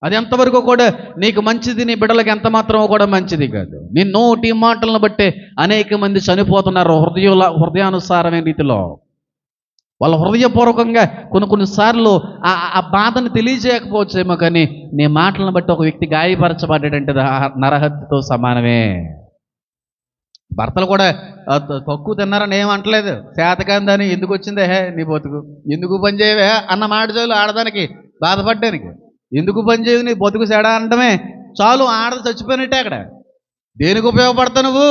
అది ఎంతవరకు కూడా నీకు మంచిది, నీ బిడ్డలకు ఎంత మాత్రమో కూడా మంచిది కాదు. నీ నోటి మాటలను బట్టే అనేక మంది చనిపోతున్నారు హృదయానుసారమైన రీతిలో. వాళ్ళ హృదయపూర్వకంగా కొన్నిసార్లు ఆ బాధను తెలియజేయకపోవచ్చేమో, కానీ నీ మాటలను బట్టి ఒక వ్యక్తి గాయపరచబడ్డాడంటే నరహత్యతో సమానమే. భర్తలు కూడా తక్కువ తిన్నారని ఏమంటలేదు, చేతకాందని ఎందుకు వచ్చిందే నీ బతుకు, ఎందుకు పని చేయవే అన్న మాట చాలు ఆడదానికి బాధపడ్డానికి. ఎందుకు పని చేయదు నీ బతుకు చెడా అనడమే చాలు, ఆడది చచ్చిపోయినట్టే. అక్కడ దేనికి ఉపయోగపడతావు నువ్వు?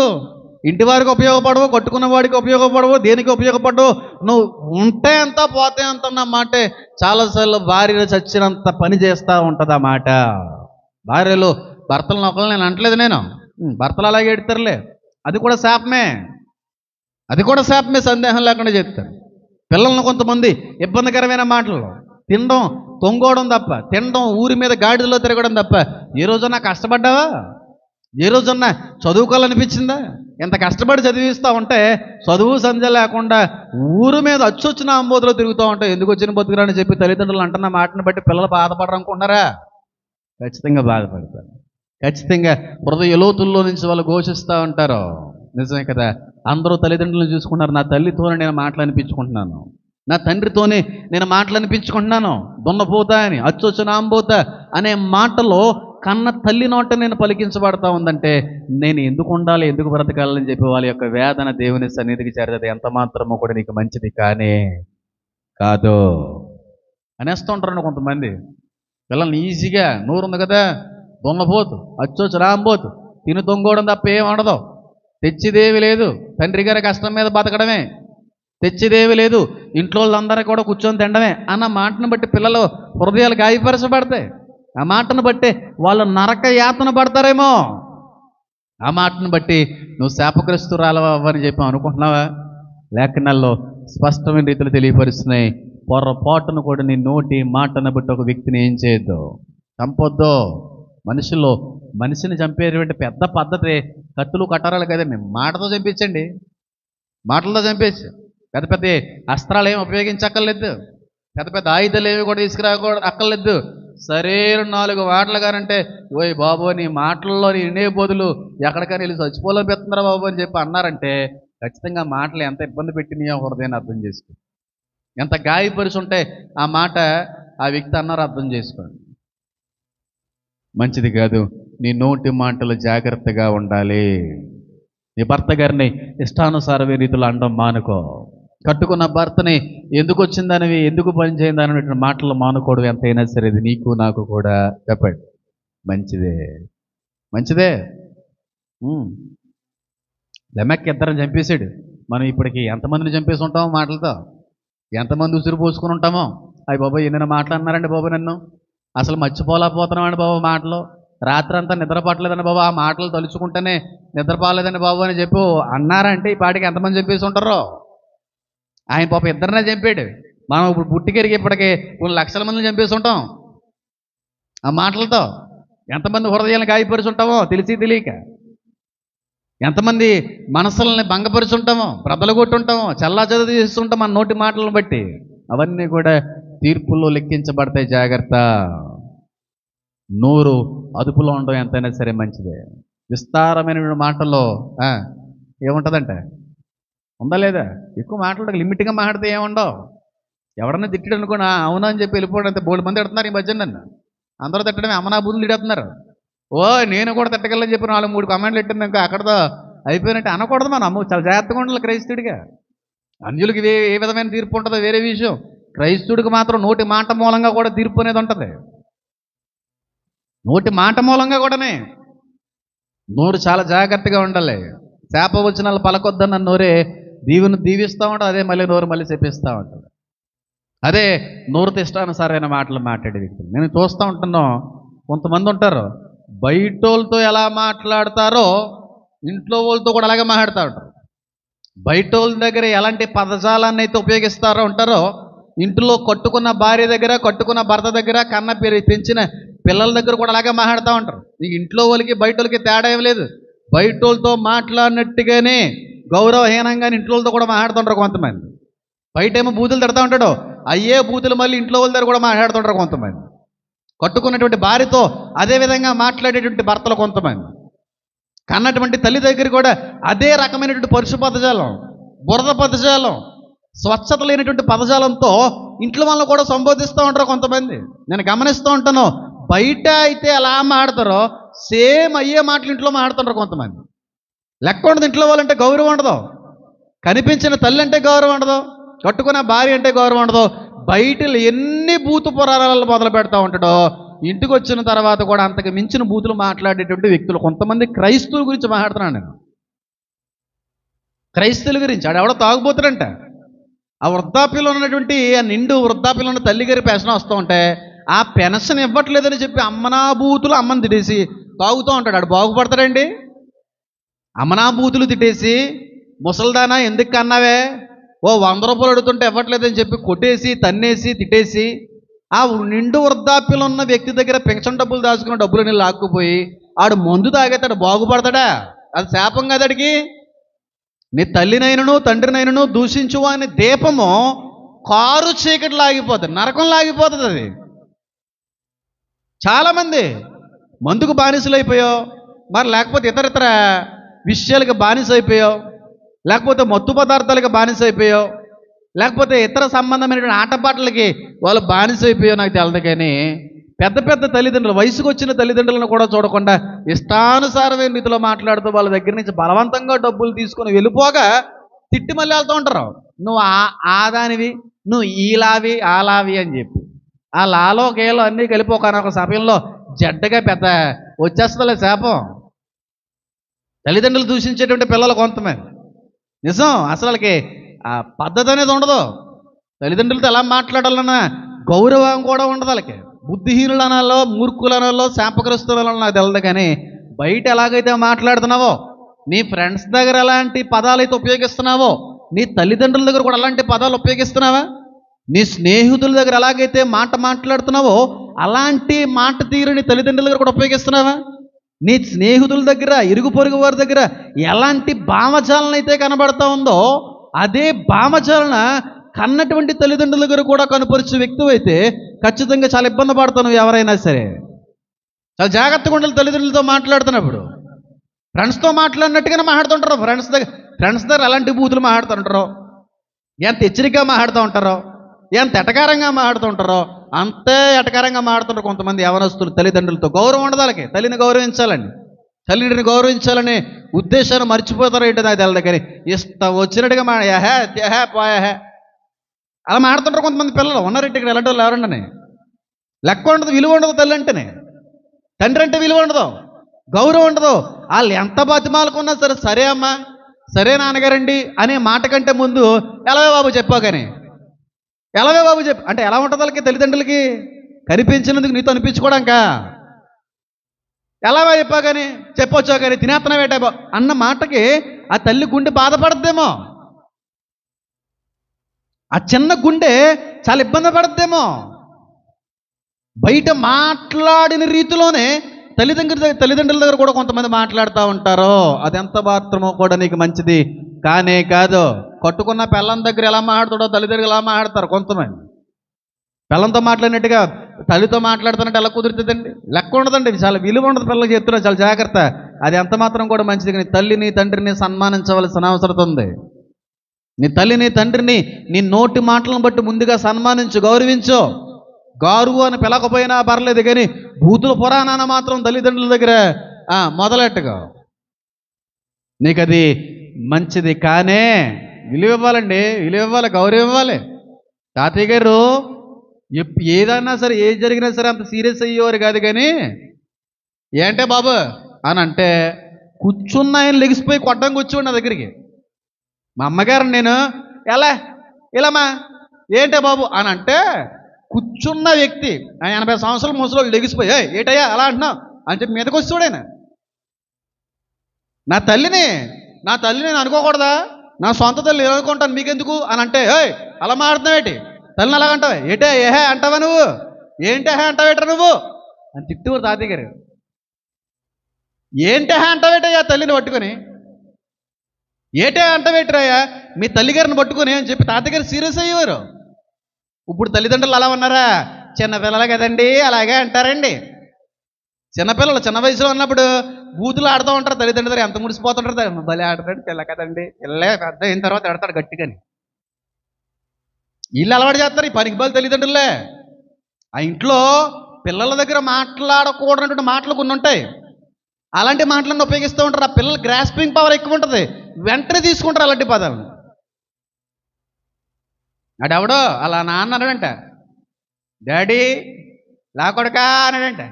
ఇంటి వారికి ఉపయోగపడవు, కట్టుకున్న వాడికి ఉపయోగపడవు, దేనికి ఉపయోగపడవు. నువ్వు ఉంటే ఎంత పోతే ఎంత అన్న మాటే చాలాసార్లు భార్యలు చచ్చినంత పని చేస్తూ ఉంటుంది ఆ మాట. భార్యలు భర్తలను ఒకళ్ళు నేను అంటలేదు, నేను భర్తలు అలాగే ఎడతారులే, అది కూడా శాపమే, అది కూడా శాపమే, సందేహం లేకుండా చెప్తారు. పిల్లలను కొంతమంది ఇబ్బందికరమైన మాటలు, తినడం తొంగోవడం తప్ప, తినడం ఊరి మీద గాడిదలో తిరగడం తప్ప ఏ రోజన్నా కష్టపడ్డావా? ఏ రోజన్నా చదువుకోవాలనిపించిందా? ఎంత కష్టపడి చదివిస్తూ ఉంటే చదువు సంధ్య లేకుండా ఊరు మీద అచ్చొచ్చిన అంబోతులో తిరుగుతూ ఉంటావు. ఎందుకు వచ్చిన బతుకురా అని చెప్పి తల్లిదండ్రులు అంటున్న మాటను బట్టి పిల్లలు బాధపడరు అనుకుంటున్నారా? ఖచ్చితంగా బాధపడతారు. ఖచ్చితంగా హృదయ లోతుల్లో నుంచి వాళ్ళు ఘోషిస్తూ ఉంటారు. నిజమే కదా. అందరూ తల్లిదండ్రులను చూసుకున్నారు. నా తల్లితోనే నేను మాటలనిపించుకుంటున్నాను, నా తండ్రితోనే నేను మాటలనిపించుకుంటున్నాను. దున్నపోతా అని, అచ్చొచ్చు నాంబోతా అనే మాటలో కన్న తల్లి నోట నేను పలికించబడతా ఉందంటే నేను ఎందుకు ఉండాలి, ఎందుకు బ్రతకాలని చెప్పి వాళ్ళ యొక్క వేదన దేవుని సన్నిధికి చేరదు. ఎంత మాత్రమో కూడా నీకు మంచిది కానే కాదు అనేస్తూ ఉంటారండి కొంతమంది. పిల్లల్ని ఈజీగా నోరు ఉంది కదా, దున్నపోతు, అచ్చొచ్చు రాంబోతు, తిని దొంగోవడం తప్ప ఏం ఉండదు, తెచ్చిదేవి లేదు, తండ్రి గారి కష్టం మీద బతకడమే, తెచ్చిదేవి లేదు, ఇంట్లో వాళ్ళందరూ కూడా కూర్చొని తినడమే అన్న మాటను బట్టి పిల్లలు హృదయాలు గాయపరచబడతాయి. ఆ మాటను బట్టి వాళ్ళు నరక యాతన పడతారేమో. ఆ మాటను బట్టి నువ్వు శాపగ్రస్తురాలవని చెప్పి అనుకుంటున్నావా? లేఖనాల్లో స్పష్టమైన రీతిలో తెలియపరుస్తున్నాయి. పొరపాటును కూడా నీ నోటి మాటను బట్టి ఒక వ్యక్తిని ఏం చేయొద్దు, చంపొద్దు. మనిషిని చంపేటువంటి పెద్ద పద్ధతి కత్తులు కట్టారాలు కదండి. మాటతో చంపించండి, మాటలతో చంపేసి పెద్ద పెద్ద అస్త్రాలు ఏమి ఉపయోగించక్కర్లేదు, పెద్ద పెద్ద ఆయుధాలు ఏమి కూడా అక్కర్లేదు. సరైన 4 మాటలు కానంటే ఓయ్ బాబు నీ మాటల్లో నీ వినే బదులు ఎక్కడికైనా వెళ్ళి చచ్చిపోలేని పెడుతున్నారా బాబు అని చెప్పి అన్నారంటే ఖచ్చితంగా మాటలు ఎంత ఇబ్బంది పెట్టినాయో హృదయాన్ని అర్థం చేసుకో. ఎంత గాయపరిచి ఉంటే ఆ మాట ఆ వ్యక్తి అన్నారు అర్థం చేసుకోండి. మంచిది కాదు. నీ నోటి మాటలు జాగ్రత్తగా ఉండాలి. నీ భర్త గారిని ఇష్టానుసారమైన రీతిలో అనడం మానుకో. కట్టుకున్న భర్తని ఎందుకు వచ్చిందనివి, ఎందుకు పని చేయిందనేటువంటి మాటలు మానుకోవడం ఎంతైనా సరే ఇది నీకు నాకు కూడా చెప్పండి మంచిదే. మంచిదే. లెమెక్ ఇద్దరిని చంపేశాడు. మనం ఇప్పటికి ఎంతమందిని చంపేసి ఉంటామో మాటలతో, ఎంతమంది ఉసిరు పోసుకుని ఉంటామో. అయ్యి బాబా ఎన్నైనా మాటలు అన్నారండి బాబు, నన్ను అసలు మర్చిపోలేకపోతున్నామండి బాబు మాటలు, రాత్రి అంతా నిద్ర పట్టలేదండి బాబు, ఆ మాటలు తలుచుకుంటేనే నిద్రపోలేదండి బాబు అని చెప్పి అన్నారంటే ఈ పాటికి ఎంతమంది చంపేసి ఉంటారో. ఆయన పాప ఇద్దరినే చంపాడు. మనం ఇప్పుడు పుట్టికెరిగి ఇప్పటికి కొన్ని లక్షల మందిని చంపేసి ఉంటాం ఆ మాటలతో. ఎంతమంది హృదయాలను గాయపరిచి ఉంటామో తెలిసి తెలియక, ఎంతమంది మనసులని భంగపరిచి ఉంటామో, బ్రదలు కొట్టుంటామో, చల్లా చదువు చేస్తుంటాం మన నోటి మాటలను బట్టి. అవన్నీ కూడా తీర్పుల్లో లెక్కించబడతాయి. జాగ్రత్త. నోరు అదుపులో ఉండడం ఎంతైనా సరే మంచిదే. విస్తారమైన మాటల్లో ఏముంటుందంటే ఉందా లేదా, ఎక్కువ మాట్లాడక లిమిట్గా మాట్లాడితే ఏముండవు. ఎవడన్నా తిట్టడు అనుకోండి అవునా అని చెప్పి వెళ్ళిపోవడం. అంతే. 3 మంది తిడుతున్నారు ఈ మధ్య నన్ను. అందరూ తిట్టడమే, అమ్మనా బూతులు తిడుతున్నారు. నేను కూడా తిట్టగలని చెప్పి 4-3 కామెంట్లు పెట్టింది, ఇంకా అక్కడతో అయిపోయినట్టు అనకూడదు. మనం చాలా జాగ్రత్తగా ఉండాలి క్రైస్తుడిగా. అన్యులకి ఏ విధమైన తీర్పు ఉంటుందో వేరే విషయం. క్రైస్తుడికి మాత్రం నోటి మాట మూలంగా కూడా తీర్పు అనేది ఉంటుంది. నోటి మాట మూలంగా కూడానే నోరు చాలా జాగ్రత్తగా ఉండాలి. శాపవచనాలు పలకొద్దన్న నోరే దీవుని దీవిస్తూ ఉంటుంది, అదే మళ్ళీ నోరు మళ్ళీ చెప్పిస్తూ ఉంటుంది. అదే నోరుతో ఇష్టానుసారమైన మాటలు మాట్లాడే వ్యక్తులు నేను చూస్తూ ఉంటున్నాం. కొంతమంది ఉంటారు బయటోళ్ళతో ఎలా మాట్లాడతారో ఇంట్లో వాళ్ళతో కూడా అలాగే మాట్లాడుతూ ఉంటారు. బయట వాళ్ళ దగ్గర ఎలాంటి పదజాలాన్ని అయితే ఉపయోగిస్తారో ఉంటారో ఇంట్లో కట్టుకున్న భార్య దగ్గర, కట్టుకున్న భర్త దగ్గర, పెంచిన పిల్లల దగ్గర కూడా అలాగే మాట్లాడుతూ ఉంటారు. నీకు ఇంట్లో వాళ్ళకి బయట వాళ్ళకి తేడా ఏం లేదు. బయట వాళ్ళతో మాట్లాడినట్టుగానే గౌరవహీనంగా ఇంట్లో వాళ్ళతో కూడా మాట్లాడుతుంటారు కొంతమంది. బయట ఏమో బూతులు తిడతా ఉంటాడు, అయ్యే బూతులు మళ్ళీ ఇంట్లో వాళ్ళ దగ్గర కూడా మాట్లాడుతుంటారు కొంతమంది. కట్టుకున్నటువంటి భార్యతో అదేవిధంగా మాట్లాడేటువంటి భర్తలు కొంతమంది. కన్నటువంటి తల్లి దగ్గర కూడా అదే రకమైనటువంటి పరుషు పదజాలం, బురద పదజాలం, స్వచ్ఛత లేనటువంటి పదజాలంతో ఇంట్లో వాళ్ళని కూడా సంబోధిస్తూ ఉంటారు కొంతమంది. నేను గమనిస్తూ ఉంటాను. బయట అయితే ఎలా మాట్లాడతారో సేమ్ అయ్యే మాటలు ఇంట్లో మాట్లాడుతుంటారు కొంతమంది. లెక్క ఉండదు. ఇంట్లో వాళ్ళంటే గౌరవం ఉండదు, కనిపించిన తల్లి అంటే గౌరవం ఉండదు, కట్టుకున్న భార్య అంటే గౌరవం ఉండదు. బయటలు ఎన్ని బూతు పురాణాలు మొదలు పెడతా ఉంటాడో ఇంటికి వచ్చిన తర్వాత కూడా అంతకు మించిన బూతులు మాట్లాడేటువంటి వ్యక్తులు కొంతమంది. క్రైస్తవుల గురించి మాట్లాడుతున్నాను నేను. క్రైస్తవుల గురించి ఆడెవడో తాగుబోతుడంట. ఆ వృద్ధాప్యంలో ఉన్నటువంటి ఆ నిండు వృద్ధాప్యంలో ఉన్న తల్లి గారి పెన్షన్ వస్తూ ఉంటే ఆ పెన్షన్ ఇవ్వట్లేదని చెప్పి అమ్మనా బూతులు అమ్మని తిట్టేసి తాగుతూ ఉంటాడు. ఆడు బాగుపడతాడండి? అమ్మనా బూతులు తిట్టేసి ముసల్దానా ఎందుకు కన్నావే, 100 రూపాయలు అడుగుతుంటే ఇవ్వట్లేదని చెప్పి కొట్టేసి తన్నేసి తిట్టేసి ఆ నిండు వృద్ధాప్యంలో ఉన్న వ్యక్తి దగ్గర పెన్షన్ డబ్బులు దాచుకున్న డబ్బులని లాక్కుపోయి ఆడు మందు తాగేతాడు. బాగుపడతాడా? అది శాపం కదా అడిగి. నీ తల్లినైనను తండ్రినైనను దూషించు అనే దీపము కారు చీకటి లాగిపోతుంది, నరకం లాగిపోతుంది. అది చాలామంది మందుకు బానిసలు అయిపోయావు, మరి లేకపోతే ఇతర విషయాలకు బానిస అయిపోయావు, లేకపోతే మత్తు పదార్థాలకు బానిస అయిపోయావు, లేకపోతే ఇతర సంబంధమైనటువంటి ఆటపాటలకి వాళ్ళు బానిస అయిపోయావు, నాకు తెలదు. కానీ పెద్ద పెద్ద తల్లిదండ్రులు, వయసుకు వచ్చిన తల్లిదండ్రులను కూడా చూడకుండా ఇష్టానుసారమైన రీతిలో మాట్లాడుతూ వాళ్ళ దగ్గర నుంచి బలవంతంగా డబ్బులు తీసుకొని వెళ్ళిపోగా తిట్టి మళ్ళీ వెళ్తూ ఉంటారు. నువ్వు ఆదానివి, నువ్వు ఈలావి ఆలావి అని చెప్పి ఆ లాలో గేలో అన్నీ కలిపి ఒక సమయంలో జడ్డగా పెద్ద వచ్చేస్తుందిలే శాపం. తల్లిదండ్రులు దూషించేటువంటి పిల్లలు కొంతమంది నిజం, అసలు వాళ్ళకి ఆ పద్ధతి అనేది ఉండదు. తల్లిదండ్రులతో ఎలా మాట్లాడాలన్నా గౌరవం కూడా ఉండదు వాళ్ళకి. బుద్ధిహీనులు అనాలో, మూర్ఖులు అనాలో, శాపగ్రస్తులు అనాలో నాకు తెలియదు. కానీ బయట ఎలాగైతే మాట్లాడుతున్నావో, నీ ఫ్రెండ్స్ దగ్గర ఎలాంటి పదాలు అయితే ఉపయోగిస్తున్నావో, నీ తల్లిదండ్రుల దగ్గర కూడా అలాంటి పదాలు ఉపయోగిస్తున్నావా? నీ స్నేహితుల దగ్గర ఎలాగైతే మాట్లాడుతున్నావో అలాంటి మాట తీరు నీ తల్లిదండ్రుల దగ్గర కూడా ఉపయోగిస్తున్నావా? నీ స్నేహితుల దగ్గర, ఇరుగు పొరుగు వారి దగ్గర ఎలాంటి భావజాలన అయితే కనబడతా ఉందో అదే భావజాలన కన్నటువంటి తల్లిదండ్రుల దగ్గర కూడా కనపరిచే వ్యక్తి అయితే ఖచ్చితంగా చాలా ఇబ్బంది పడతాను. ఎవరైనా సరే చాలా జాగ్రత్తగా ఉండాలి. తల్లిదండ్రులతో మాట్లాడుతున్నప్పుడు ఫ్రెండ్స్తో మాట్లాడినట్టుగానే మాట్లాడుతుంటారు. ఫ్రెండ్స్ దగ్గర ఎలాంటి బూతులు మాట్లాడుతుంటారో, ఎంత హెచ్చరికగా మాట్లాడుతూ ఉంటారో, ఎంత ఎటకారంగా మాట్లాడుతూ ఉంటారో అంతే ఎటకారంగా మాట్లాడుతుంటారు కొంతమంది యవనస్తులు. తల్లిదండ్రులతో గౌరవం ఉండదు వాళ్ళకి. తల్లిని గౌరవించాలని, తల్లిని గౌరవించాలనే ఉద్దేశాన్ని మర్చిపోతారు ఏంటో నాకు తెలియదు. కానీ ఇష్టం వచ్చినట్టుగా పోయా అలా మాడుతుంటారు కొంతమంది పిల్లలు. ఉన్నారంటే ఇక్కడ ఎలాంటి వాళ్ళు ఎవరండి లెక్క ఉండదు, విలువ ఉండదు. తల్లి అంటేనే, తండ్రి అంటే విలువ ఉండదు, గౌరవం ఉండదు. వాళ్ళు ఎంత బతిమాలకున్నా సరే, సరే అమ్మా, సరే నాన్నగారండి అనే మాట కంటే ముందు ఎలావే బాబు చెప్పావు. కానీ ఎలావే బాబు చెప్పు అంటే ఎలా ఉంటుంది వాళ్ళకి? తల్లిదండ్రులకి కనిపించినందుకు నీతో అనిపించుకోవడానికా? ఎలావా చెప్పా కానీ, చెప్పొచ్చా కానీ, తినేస్తున్నావేటా అన్న మాటకి ఆ తల్లి గుండె బాధపడద్దేమో, ఆ చిన్న గుండె చాలా ఇబ్బంది పడద్దేమో. బయట మాట్లాడిన రీతిలోనే తల్లిదండ్రుల దగ్గర కూడా కొంతమంది మాట్లాడుతూ ఉంటారు. అదెంత మాత్రమో కూడా నీకు మంచిది కానే కాదు. కట్టుకున్న పిల్లం దగ్గర ఎలా మాట్లాడతాడో తల్లిదండ్రులు ఎలా మాట్లాడతారు కొంతమంది. పిల్లంతో మాట్లాడినట్టుగా తల్లితో మాట్లాడుతున్నట్టు ఎలా కుదురుతుందండి? లెక్క ఉండదండి. చాలా విలువ ఉండదు పిల్లలకి చెప్తున్నా, చాలా జాగ్రత్త. అది ఎంత మాత్రం కూడా మంచిది. కానీ తల్లిని తండ్రిని సన్మానించవలసిన అవసరం ఉంది. నీ తల్లిని తండ్రిని నీ నోటి మాటలను బట్టి ముందుగా సన్మానించు, గౌరవించు. గారు అని పిలకపోయినా పర్లేదు, కానీ భూతుల పురాణాన మాత్రం తల్లిదండ్రుల దగ్గర మొదలెట్టుగా నీకు అది మంచిది కానే. విలువ ఇవ్వాలండి, విలువ ఇవ్వాలి, గౌరవం ఇవ్వాలి. తాతయ్య గారు ఏదైనా సరే, ఏది జరిగినా సరే అంత సీరియస్ అయ్యేవారు కాదు. కానీ ఏంటే బాబు అని అంటే కూర్చున్న ఆయన లెగిసిపోయి కొట్టం కూర్చోండి నా దగ్గరికి. మా అమ్మగారు నేను ఇలామా ఏంటే బాబు అని అంటే కూర్చున్న వ్యక్తి 80 సంవత్సరాల ముసలోళ్ళు లెగిసిపోయి ఏటయ్యా అలా అంటున్నావు అని చెప్పి మీదకి వచ్చి చూడాను. నా తల్లిని నేను అనుకోకూడదా? నా సొంత తల్లి నేను అనుకుంటాను, మీకెందుకు అని అంటే అలా మాట్లాడుతున్నావేటి, తల్లిని అలాగంటావా, ఏహే అంటావా నువ్వు, ఏంటేహే అంటావేట్రా నువ్వు అని తిట్టేవారు తాతయ్య గారు. ఏంటేహే అంటావేటయ్యా తల్లిని పట్టుకొని, ఏటే అంటావేట్రాయా మీ తల్లిగారిని పట్టుకొని అని చెప్పి తాతగారు సీరియస్ అయ్యేవారు. ఇప్పుడు తల్లిదండ్రులు అలా ఉన్నారా? చిన్నపిల్లలు కదండి అలాగే అంటారండి. చిన్నపిల్లలు చిన్న వయసులో ఉన్నప్పుడు బూతులు ఆడుతూ ఉంటారు. తల్లిదండ్రులు ఎంత ముడిసిపోతుంటారు. భలే ఆడతాడు పిల్ల కదండి, పిల్లే పెద్ద అయిన తర్వాత ఆడతాడు గట్టిగాని. వీళ్ళు అలవాటు చేస్తారు ఈ పనికి బలి తల్లిదండ్రులే. ఆ ఇంట్లో పిల్లల దగ్గర మాట్లాడకూడనటువంటి మాటలు కొన్ని ఉంటాయి. అలాంటి మాటలను ఉపయోగిస్తూ ఉంటారు. ఆ పిల్లల గ్రాస్పింగ్ పవర్ ఎక్కువ ఉంటుంది, వెంటనే తీసుకుంటారు అలాంటి పదాలను. అడెవడో అలా నాన్న అన్నాడంట, డాడీ లాకొడకా అన్నాడంట.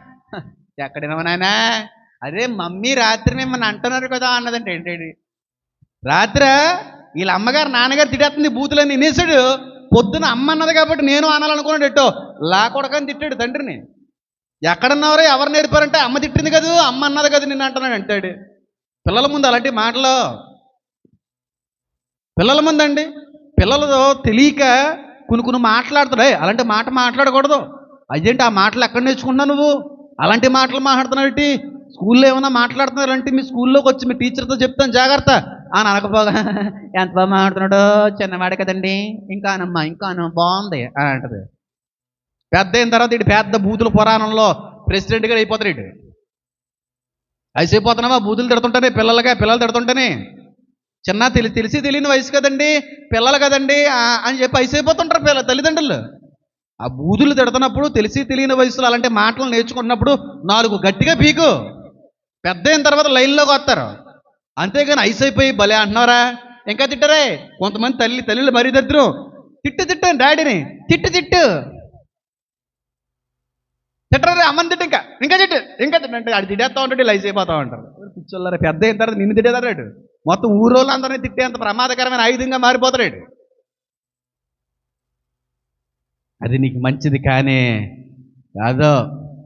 ఎక్కడినవా నాయనా? అదే మమ్మీ రాత్రి మిమ్మల్ని అంటున్నారు కదా అన్నదంట. ఏంటి రాత్రి వీళ్ళ అమ్మగారు నాన్నగారు తిట్టేస్తుంది, బూతులని వినేసాడు. పొద్దున అమ్మ అన్నది కాబట్టి నేను అనాలనుకున్నాడు. ఎట్టో లాకొడకని తిట్టాడు తండ్రిని. ఎక్కడన్నారో ఎవరు నేర్పారంటే అమ్మ తిట్టింది కదా, అమ్మ అన్నది కదా నిన్ను అంటున్నాడు అంటాడు. పిల్లల ముందు అలాంటి మాటలు, పిల్లల ముందండి, పిల్లలతో తెలియక కొన్ని మాట్లాడుతాడు. అలాంటి మాట మాట్లాడకూడదు. అదేంటి ఆ మాటలు ఎక్కడ నేర్చుకుంటున్నావు నువ్వు? అలాంటి మాటలు మాట్లాడుతున్నావు. స్కూల్లో ఏమైనా మాట్లాడుతున్నారు అంటే మీ స్కూల్లోకి వచ్చి మీ టీచర్తో చెప్తాను జాగ్రత్త అని అనకపోగా ఎంత బాగా మాట్లాడుతున్నాడో, చిన్నవాడే కదండి ఇంకానమ్మా ఇంకాను బాగుంది అని అంటది. పెద్ద అయిన తర్వాత ఇటు పెద్ద బూతుల పురాణంలో ప్రెసిడెంట్ గారు అయిపోతాడు ఇటు. అయిపోతున్నావా బూతులు తిడుతుంటానే పిల్లలు తిడుతుంటేనే చిన్న తెలిసి తెలియని వయసు కదండి, పిల్లలు కదండి అని చెప్పి అయిపోతుంటారు తల్లిదండ్రులు. ఆ బూతులు తిడుతున్నప్పుడు తెలిసి తెలియని వయసులో అలాంటి మాటలు నేర్చుకున్నప్పుడు 4 గట్టిగా పీకు, పెద్ద అయిన తర్వాత లైన్లోకి వస్తారు. అంతేగాని అయిపోయి భలే అంటున్నారా ఇంకా తిట్టరే. కొంతమంది తల్లిలు మరీ దరిద్రం, తిట్టు డాడీని తిట్టరే, అమ్మని తిట్టు ఇంకా తిట్టు అంటే ఆడు తిట్టేస్తా ఉంటాడు, లైస్ అయిపోతా ఉంటారు. పిచ్చోళ్ళారా, పెద్ద అయిన తర్వాత నిన్ను తిట్టేదాడు, మొత్తం ఊరోళ్ళందరినీ తిట్టేంత ప్రమాదకరమైన ఆయుధంగా మారిపోతాడు. అది నీకు మంచిది కానీ కాదో.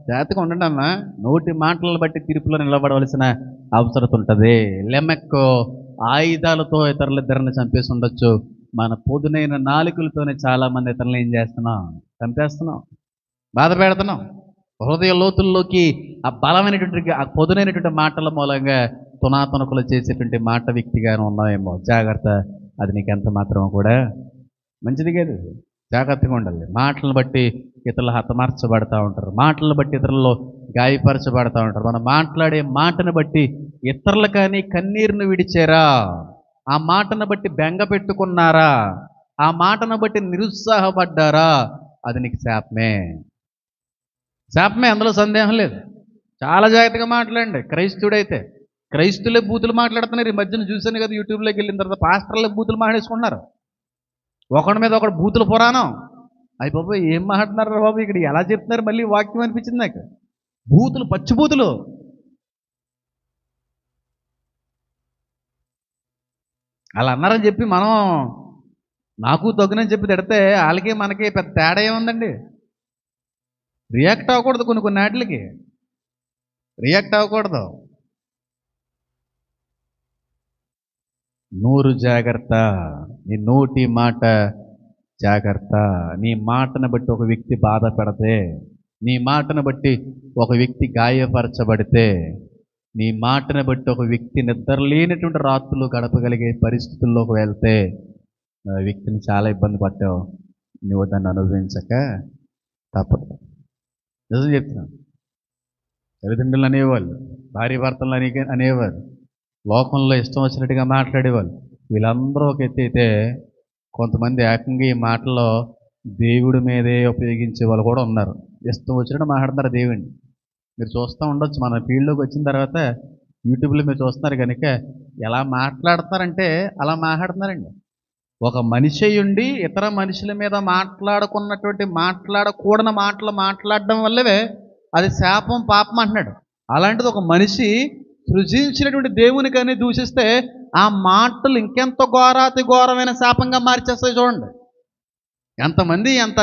జాగ్రత్తగా ఉండండి అమ్మా. నోటి మాటలను బట్టి తీర్పులో నిలబడవలసిన అవసరం ఉంటుంది. లెమెక్కు ఆయుధాలతో ఇతరులిద్దరిని చంపేసి ఉండొచ్చు, మన పొదునైన నాలుకలతోనే చాలామంది ఇతరులను ఏం చేస్తున్నాం, చంపేస్తున్నాం, బాధ పెడుతున్నాం. హృదయ లోతుల్లోకి ఆ బలమైనటువంటి ఆ పొదునైనటువంటి మాటల మూలంగా తునాతునకులు చేసేటువంటి మాట వ్యక్తిగానే ఉన్నామేమో. జాగ్రత్త, అది నీకు ఎంత మాత్రం కూడా మంచిది కాదు. జాగ్రత్తగా ఉండాలి. మాటలను బట్టి ఇతరులు హతమార్చబడతా ఉంటారు, మాటలను బట్టి ఇతరుల్లో గాయపరచబడతా ఉంటారు. మనం మాట్లాడే మాటను బట్టి ఇతరులు కానీ కన్నీరును విడిచారా, ఆ మాటను బట్టి బెంగ పెట్టుకున్నారా, ఆ మాటను బట్టి నిరుత్సాహపడ్డారా, అది నీకు శాపమే. అందులో సందేహం లేదు. చాలా జాగ్రత్తగా మాట్లాడండి. క్రైస్తులే బూతులు మాట్లాడుతున్నారు. ఈ మధ్యన చూశాను కదా, యూట్యూబ్లోకి వెళ్ళిన తర్వాత పాస్టర్లే బూతులు మాట్లాడేసుకుంటున్నారు. ఒకడి మీద ఒకడు బూతుల పురాణం. అయ్యి బాబు ఏం మాట్లాడుతున్నారు బాబు, ఇక్కడ ఎలా చెప్తున్నారు మళ్ళీ వాక్యం అనిపించింది నాకు. బూతులు, పచ్చిబూతులు. అలా అన్నారని చెప్పి మనం నాకు తగ్గునని చెప్పి తిడితే వాళ్ళకి మనకి పెద్ద తేడా ఏముందండి? రియాక్ట్ అవ్వకూడదు, కొన్ని వాటికి రియాక్ట్ అవ్వకూడదు. నోరు జాగ్రత్త, నీ నోటి మాట జాగ్రత్త. నీ మాటను బట్టి ఒక వ్యక్తి బాధపడితే, నీ మాటను బట్టి ఒక వ్యక్తి గాయపరచబడితే, నీ మాటను బట్టి ఒక వ్యక్తి నిద్రలేనటువంటి రాత్రులు గడపగలిగే పరిస్థితుల్లోకి వెళ్తే, ఆ వ్యక్తిని చాలా ఇబ్బంది పట్టావు, నువ్వు దాన్ని అనుభవించక తప్పదు. నిజం చెప్తున్నాను. తల్లిదండ్రులు అనేవాళ్ళు, భార్య భర్తలు అనేవారు, లోకంలో ఇష్టం వచ్చినట్టుగా మాట్లాడేవాళ్ళు. వీళ్ళందరూ ఒక ఎత్తి అయితే, కొంతమంది ఏకంగా ఈ మాటల్లో దేవుడి మీదే ఉపయోగించే వాళ్ళు కూడా ఉన్నారు. ఇష్టం వచ్చినట్టు మాట్లాడుతున్నారు దేవుడిని. మీరు చూస్తూ ఉండొచ్చు. మన ఫీల్డ్లోకి వచ్చిన తర్వాత యూట్యూబ్లో మీరు చూస్తున్నారు కనుక ఎలా మాట్లాడతారంటే అలా మాట్లాడుతున్నారండి. ఒక మనిషి ఉండి ఇతర మనుషుల మీద మాట్లాడకూడని మాటలు మాట్లాడడం వల్లవే అది శాపం, పాపం అంటున్నాడు. అలాంటిది ఒక మనిషి సృజించినటువంటి దేవుని కానీ దూషిస్తే ఆ మాటలు ఇంకెంత ఘోరమైన శాపంగా మార్చేస్తాయి. చూడండి ఎంతమంది ఎంత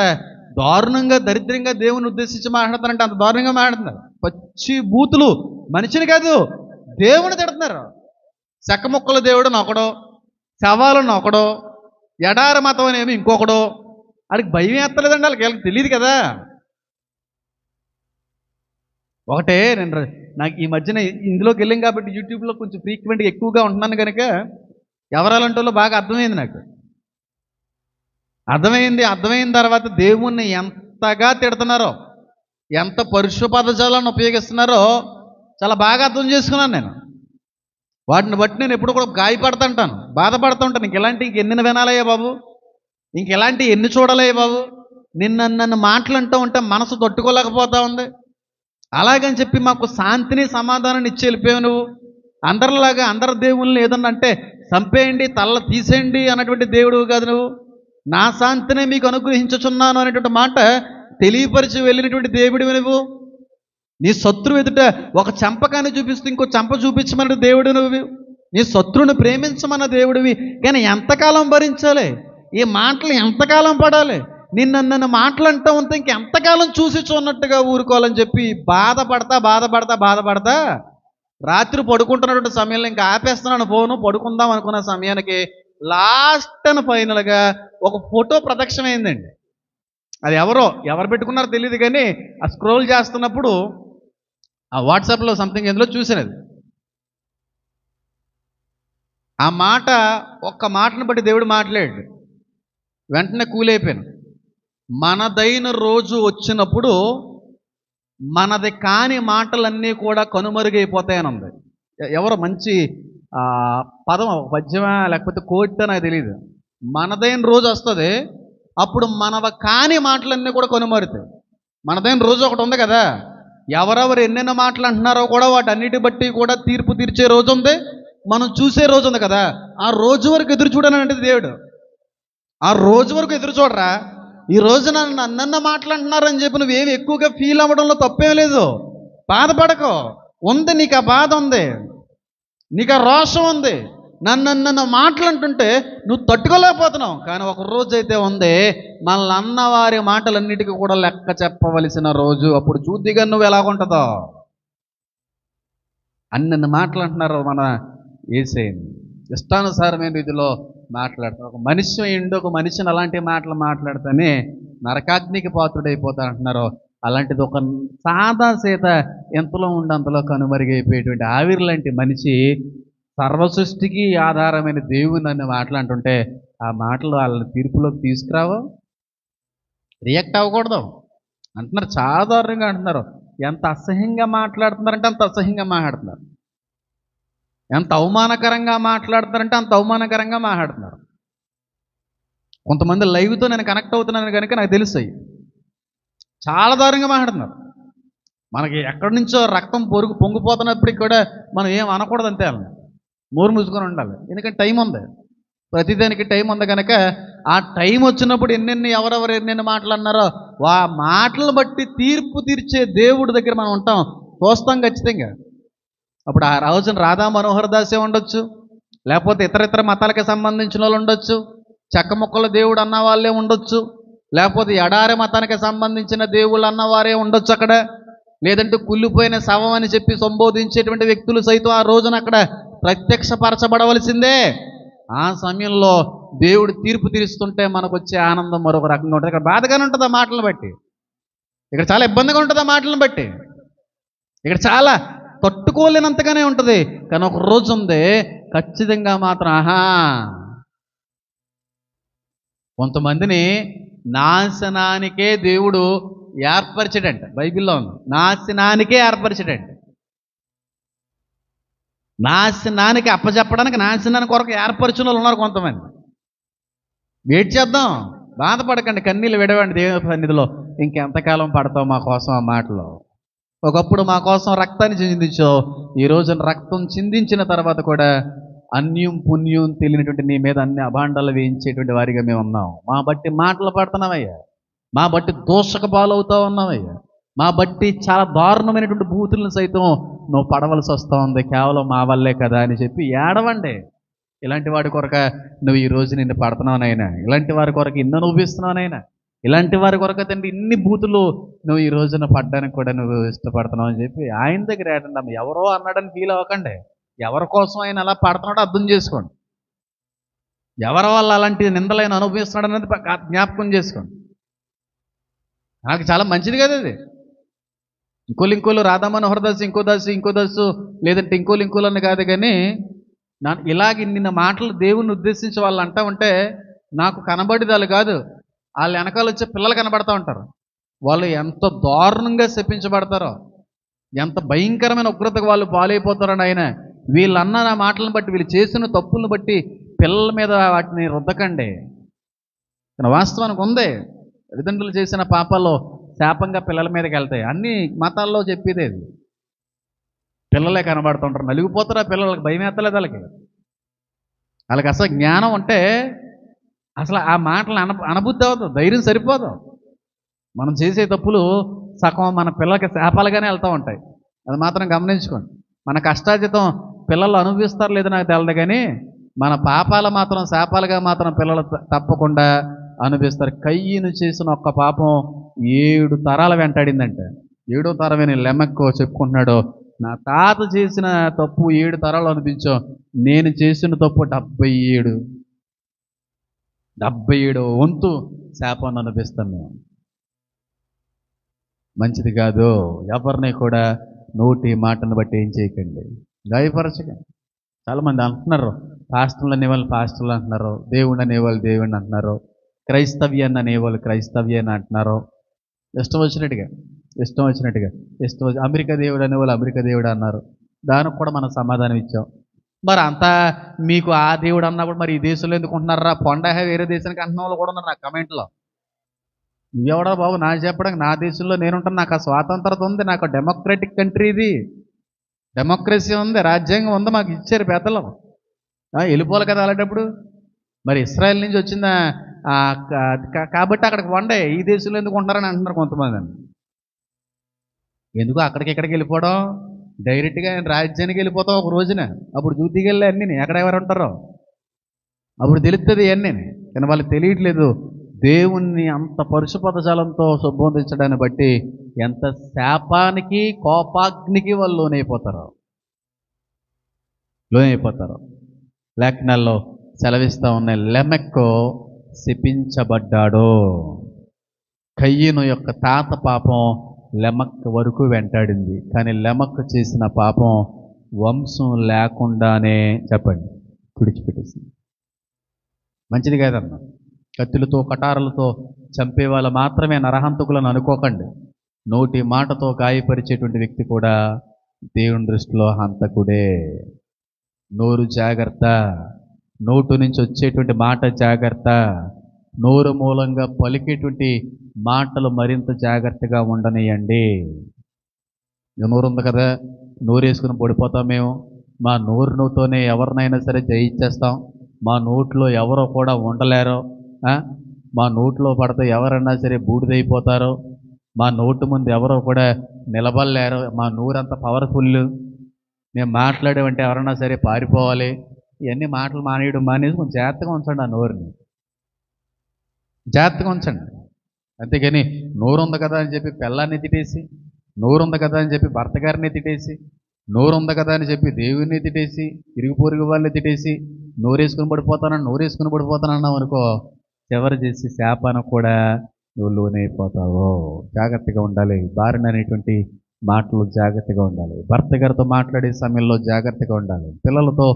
దారుణంగా, దరిద్రంగా దేవుని ఉద్దేశించి మాట్లాడతారంటే అంత దారుణంగా మాట్లాడుతున్నారు. పచ్చి బూతులు. మనిషిని కాదు, దేవుని తిడుతున్నారు. చెక్కముక్కల దేవుడు ఒకడో, శవాలను ఒకడో, ఎడారి మతం అనేమి ఇంకొకడో. వాడికి భయం ఎత్తలేదండి, వాళ్ళకి తెలియదు కదా. ఒకటే నాకు ఈ మధ్యన ఇందులోకి వెళ్ళాం కాబట్టి యూట్యూబ్లో కొంచెం ఫ్రీక్వెంట్గా ఎక్కువగా ఉంటున్నాను కనుక ఎవరాలంటో బాగా అర్థమైంది నాకు. అర్థమైన తర్వాత దేవుణ్ణి ఎంతగా తిడుతున్నారో, ఎంత పరుష పదజాలను ఉపయోగిస్తున్నారో చాలా బాగా అర్థం చేసుకున్నాను నేను. వాటిని బట్టి నేను ఎప్పుడు కూడా గాయపడుతుంటాను, బాధపడుతుంటాను. ఇంకెన్ని వినాలయ్యా బాబు, ఎన్ని చూడాలయ్యా బాబు. నన్ను మాటలంటూ ఉంటే మనసు తట్టుకోలేకపోతా ఉంది. అలాగని చెప్పి మాకు శాంతిని సమాధానాన్ని ఇచ్చి వెళ్ళిపోయావు నువ్వు. అందరిలాగా అందరి దేవుళ్ళని ఏదన్నా అంటే చంపేయండి, తల్ల తీసేయండి అన్నటువంటి దేవుడు కాదు నువ్వు. నా శాంతిని మీకు అనుగ్రహించుచున్నాను అనేటువంటి మాట తెలియపరిచి వెళ్ళినటువంటి దేవుడివి నువ్వు. నీ శత్రువు ఎదుట ఒక చంపకాన్ని చూపిస్తూ ఇంకో చంప చూపించమన్న దేవుడు నువ్వు. నీ శత్రువుని ప్రేమించమన్న దేవుడివి. కానీ ఎంతకాలం భరించాలి ఈ మాటలు, ఎంతకాలం పడాలి? నన్ను మాటలంటూ ఉంటే ఇంకెంతకాలం చూసి చూన్నట్టుగా ఊరుకోవాలని చెప్పి బాధపడతా రాత్రి పడుకుంటున్నటువంటి సమయంలో ఇంకా ఆపేస్తున్నాను ఫోను. పడుకుందాం అనుకున్న సమయానికి లాస్ట్ అండ్ ఫైనల్గా ఒక ఫోటో ప్రత్యక్షమైందండి. అది ఎవరు పెట్టుకున్నారో తెలియదు కానీ ఆ స్క్రోల్ చేస్తున్నప్పుడు ఆ వాట్సాప్లో సంథింగ్ ఎందులో చూసినది. ఆ మాట, ఒక్క మాటను బట్టి దేవుడు మాట్లాడాడు. వెంటనే కూలైపోయాను. మనదైన రోజు వచ్చినప్పుడు మనది కాని మాటలన్నీ కూడా కనుమరుగైపోతాయని ఉంది. ఎవరో మంచి పదం, పద్యమా లేకపోతే కోట్ నాకు తెలియదు. మనదైన రోజు వస్తుంది, అప్పుడు మనవ కాని మాటలన్నీ కూడా కనుమరుతాయి. మనదైన రోజు ఒకటి ఉంది కదా, ఎవరెవరు ఎన్నెన్న మాటలు అంటున్నారో కూడా వాటన్నిటి బట్టి కూడా తీర్పు తీర్చే రోజు ఉంది, మనం చూసే రోజు ఉంది కదా. ఆ రోజు వరకు ఎదురు చూడని అంటే దేవుడు, ఆ రోజు వరకు ఎదురు చూడరా. ఈ రోజు నన్న మాట్లాడుతున్నారని చెప్పి నువ్వేమి ఎక్కువగా ఫీల్ అవ్వడంలో తప్పేం లేదు. బాధపడకో, ఉంది నీకు ఆ బాధ ఉంది, నీకు ఆ రోషం ఉంది, నన్ను మాటలంటుంటే నువ్వు తట్టుకోలేకపోతున్నావు. కానీ ఒక రోజు అయితే ఉంది, మనల్ని అన్నవారి మాటలన్నిటికీ కూడా లెక్క చెప్పవలసిన రోజు. అప్పుడు చూద్దిగా నువ్వు ఎలాగుంటుందో. అన్నెన్ని మాటలు అంటున్నారు మన యేసేని, ఇష్టానుసారమైన రీతిలో మాట్లాడతారు. ఒక మనిషి అయ్యిండు, ఒక మనిషిని అలాంటి మాటలు మాట్లాడితేనే నరకాగ్నికి పాత్రుడైపోతా అంటున్నారు. అలాంటిది ఒక సాదా సీత ఎంతలో ఉండి అంతలో కనుమరుగైపోయేటువంటి ఆవిరి లాంటి మనిషి సర్వసృష్టికి ఆధారమైన దేవుని అనే మాట్లాడుతుంటే ఆ మాటలు వాళ్ళని తీర్పులోకి తీసుకురావు, రియాక్ట్ అవ్వకూడదు అంటున్నారు. చాలా దారుణంగా అంటున్నారు. ఎంత అసహ్యంగా మాట్లాడుతున్నారంటే అంత అసహ్యంగా మాట్లాడుతున్నారు, ఎంత అవమానకరంగా మాట్లాడుతున్నారంటే అంత అవమానకరంగా మాట్లాడుతున్నారు. కొంతమంది లైవ్తో నేను కనెక్ట్ అవుతున్నాను కనుక నాకు తెలుస్తాయి. చాలా దారుణంగా మాట్లాడుతున్నారు. మనకి ఎక్కడి నుంచో రక్తం పొంగిపోతున్నప్పటికి కూడా మనం ఏం అనకూడదు, అంతే వాళ్ళని నోరు మూసుకొని ఉండాలి. ఎందుకంటే టైం ఉంది, ప్రతిదానికి టైం ఉంది కనుక ఆ టైం వచ్చినప్పుడు ఎవరెవరు ఎన్నెన్ని మాటలు అన్నారో ఆ మాటలను బట్టి తీర్పు తీర్చే దేవుడి దగ్గర మనం ఉంటాం, చూస్తాం ఖచ్చితంగా. అప్పుడు ఆ రోజున రాధా మనోహర్ దాసే ఉండొచ్చు, లేకపోతే ఇతర మతాలకు సంబంధించిన వాళ్ళు ఉండొచ్చు, చెక్క ముక్కల దేవుడు అన్న వాళ్ళే ఉండొచ్చు, లేకపోతే ఎడారి మతానికి సంబంధించిన దేవుళ్ళు అన్నవారే ఉండొచ్చు అక్కడ, లేదంటే కుళ్ళిపోయిన శవం అని చెప్పి సంబోధించేటువంటి వ్యక్తులు సైతం ఆ రోజున అక్కడ ప్రత్యక్షపరచబడవలసిందే. ఆ సమయంలో దేవుడు తీర్పు తీరుస్తుంటే మనకు వచ్చే ఆనందం మరొక రకంగా ఉంటుంది. ఇక్కడ బాధగానే ఉంటుంది ఆ మాటలను బట్టి, ఇక్కడ చాలా ఇబ్బందిగా ఉంటుంది ఆ మాటలను బట్టి, ఇక్కడ చాలా తట్టుకోలేనంతగానే ఉంటుంది. కానీ ఒక రోజు ఉంది ఖచ్చితంగా మాత్రం కొంతమందిని నాశనానికే దేవుడు ఏర్పరిచాడంట. బైబిల్లో ఉంది, నాశనానికే ఏర్పరిచాడంట. నాశనానికి అప్పచెప్పడానికి, నాశనానికి కొరకు ఏర్పరిచిన వాళ్ళు ఉన్నారు కొంతమంది. వెయిట్ చేద్దాం, బాధపడకండి, కన్నీళ్ళు విడవండి దేవుని సన్నిధిలో. ఇంకెంతకాలం పడతావు మా కోసం ఆ మాటలో. ఒకప్పుడు మా కోసం రక్తాన్ని చిందించావు, ఈ రోజున రక్తం చిందించిన తర్వాత కూడా అన్యం పుణ్యం తెలియనటువంటి నీ మీద అన్ని అభాండాలు వేయించేటువంటి వారిగా మేము ఉన్నాం. మా బట్టి మాటలు పడుతున్నావయ్యా, మా బట్టి దోషక పాలవుతా ఉన్నావయ్యా, మా బట్టి చాలా దారుణమైనటువంటి బూతులను సైతం నువ్వు పడవలసి వస్తూ ఉంది, కేవలం మా వల్లే కదా అని చెప్పి ఏడవండి. ఇలాంటి వాడి కొరక నువ్వు ఈరోజు నిన్ను పడుతున్నావునైనా, ఇలాంటి వారి కొరకు ఇన్న నువ్విస్తున్నావునైనా, ఇలాంటి వారి కొరకు తండ్రి ఇన్ని బూతులు నువ్వు ఈ రోజున పడ్డానికి కూడా నువ్వు ఇష్టపడుతున్నావు అని చెప్పి ఆయన దగ్గర ఏడండి. ఎవరో అన్నాడని ఫీల్ అవ్వకండి, ఎవరి కోసం ఆయన అలా పడుతున్నాడో అర్థం చేసుకోండి, ఎవరి వల్ల అలాంటి నిందలైన అనుభవిస్తున్నాడు అనేది జ్ఞాపకం చేసుకోండి. నాకు చాలా మంచిది కదా అది. ఇంకోలు రాధా మనోహర్ దాసు, ఇంకో దాసు లేదంటే ఇంకోలు అని కాదు, కానీ ఇలాగ నిన్న మాటలు దేవుని ఉద్దేశించి వాళ్ళు అంటా ఉంటే నాకు కనబడిదాలు కాదు, వాళ్ళు వెనకాల వచ్చే పిల్లలు కనబడతా ఉంటారు. వాళ్ళు ఎంత దారుణంగా శపించబడతారో, ఎంత భయంకరమైన ఉగ్రతకు వాళ్ళు పాలైపోతారని ఆయన వీళ్ళు అన్న నా మాటలను బట్టి, వీళ్ళు చేసిన తప్పులను బట్టి పిల్లల మీద వాటిని రుద్దకండి. వాస్తవానికి ఉంది, తల్లిదండ్రులు చేసిన పాపాల్లో శాపంగా పిల్లల మీదకి వెళ్తాయి. అన్ని మతాల్లో చెప్పేదేది. పిల్లలే కనబడుతుంటారు, నలిగిపోతారు ఆ పిల్లలకి, భయం ఎత్తలేదు వాళ్ళకి అసలు జ్ఞానం ఉంటే అసలు ఆ మాటలు అనబుద్ధి అవుతుంది, ధైర్యం సరిపోదు. మనం చేసే తప్పులు సగం మన పిల్లలకి శాపాలుగానే వెళ్తూ ఉంటాయి, అది మాత్రం గమనించుకోండి. మన కష్టార్జితం పిల్లలు అనుభవిస్తారు లేదో నాకు తెలదు, కానీ మన పాపాలు మాత్రం శాపాలుగా మాత్రం పిల్లలు తప్పకుండా అనుభవిస్తారు. కయ్యను చేసిన ఒక్క పాపం 7 తరాలు వెంటాడిందంటే, 7వ తరమైన లెమెక్కు చెప్పుకుంటున్నాడు, నా తాత చేసిన తప్పు 7 తరాలు అనిపించాం, నేను చేసిన తప్పు 77 వంతు శాపాన్ని అనిపిస్తాం మేము. మంచిది కాదు. ఎవరిని కూడా నోటి మాటను బట్టి ఏం చేయకండి, గాయపరచకండి. చాలామంది అంటున్నారు, పాస్టర్లు అనేవాళ్ళు పాస్టర్లు అంటున్నారు, దేవుడు అనేవాళ్ళు దేవుడిని అంటున్నారు, క్రైస్తవ్యాన్ని అనేవాళ్ళు క్రైస్తవ్యాన్ని అంటున్నారు, ఇష్టం వచ్చినట్టుగా. ఇష్టం వచ్చినట్టుగా. అమెరికా దేవుడు అనే వాళ్ళు అమెరికా దేవుడు అన్నారు. దానికి కూడా మనం సమాధానం ఇచ్చాం. మరి అంతా మీకు ఆ దేవుడు అన్నప్పుడు మరి ఈ దేశంలో ఎందుకు ఉంటున్నారా, పొండహ వేరే దేశానికి అంటున్న వాళ్ళు కూడా ఉన్నారు నా కమెంట్లో. నువ్వెవడా బాబు నా చెప్పడానికి, నా దేశంలో నేనుంటాను, నాకు ఆ స్వాతంత్రత ఉంది, నాకు డెమోక్రటిక్ కంట్రీ ఇది, డెమోక్రసీ ఉంది, రాజ్యాంగం ఉంది, మాకు ఇచ్చారు పెద్దలు. వెళ్ళిపోవాలి కదా అలాంటప్పుడు. మరి ఇస్రాయల్ నుంచి వచ్చిందా కాబట్టి అక్కడికి వండే, ఈ దేశంలో ఎందుకు ఉంటారని అంటున్నారు కొంతమంది. ఎందుకు అక్కడికి ఇక్కడికి వెళ్ళిపోవడం, డైరెక్ట్గా ఆయన రాజ్యానికి వెళ్ళిపోతాం ఒక రోజున. అప్పుడు చూతికెళ్ళి అన్నీ ఎక్కడెవరు ఉంటారో అప్పుడు తెలుస్తుంది అన్నీ. కానీ వాళ్ళకి తెలియట్లేదు దేవుణ్ణి అంత పరుష పదజాలంతో సంబోధించడాన్ని బట్టి ఎంత శాపానికి కోపాగ్నికి వాళ్ళు లోనైపోతారు. లేఖనాల్లో సెలవిస్తూ ఉన్నాయి, లెమెక్కు శపించబడ్డాడు. కయ్యను యొక్క తాత పాపం లెమక్ వరకు వెంటాడింది, కానీ లెమక్ చేసిన పాపం వంశం లేకుండానే చెప్పండి విడిచిపెట్టేసింది. మంచిది కాదన్నా. కత్తులతో కటారులతో చంపే వాళ్ళు మాత్రమే నరహంతకులను అనుకోకండి. నోటి మాటతో గాయపరిచేటువంటి వ్యక్తి కూడా దేవుని దృష్టిలో హంతకుడే. నోరు జాగ్రత్త, నోటు నుంచి వచ్చేటువంటి మాట జాగ్రత్త, నోరు మూలంగా పలికేటువంటి మాటలు మరింత జాగ్రత్తగా ఉండనియండి. నోరు ఉంది కదా, నోరు వేసుకుని పడిపోతాం మేము. మా నోరుతోనే ఎవరినైనా సరే జయించేస్తాం, మా నోట్లో ఎవరో కూడా ఉండలేరు, మా నోట్లో పడితే ఎవరన్నా సరే బూడిదైపోతారు, మా నోటు ముందు ఎవరో కూడా నిలబడలేరు, మా నోరంత పవర్ఫుల్, మేము మాట్లాడేవంటే ఎవరన్నా సరే పారిపోవాలి. ఇవన్నీ మాటలు మానేయడం మానేసి కొంచెం జాగ్రత్తగా ఉంచండి, ఆ నోరుని జాగ్రత్తగా ఉంచండి. అంతేగాని నోరు ఉంది కదా అని చెప్పి పిల్లాన్ని తిట్టేసి, నోరు ఉంది కదా అని చెప్పి భర్త గారిని తిట్టేసి, నోరు ఉంది కదా అని చెప్పి దేవుడిని తిట్టేసి, ఇరుగు పొరుగు వాళ్ళని తిట్టేసి నోరేసుకుని పడిపోతానన్నావు అనుకో, చివరి చేసి శాపానికి కూడా నువ్వు లోనైపోతావు. జాగ్రత్తగా ఉండాలి. భార్య అనేటువంటి మాటలు జాగ్రత్తగా ఉండాలి. భర్త గారితో మాట్లాడే సమయంలో జాగ్రత్తగా ఉండాలి. పిల్లలతో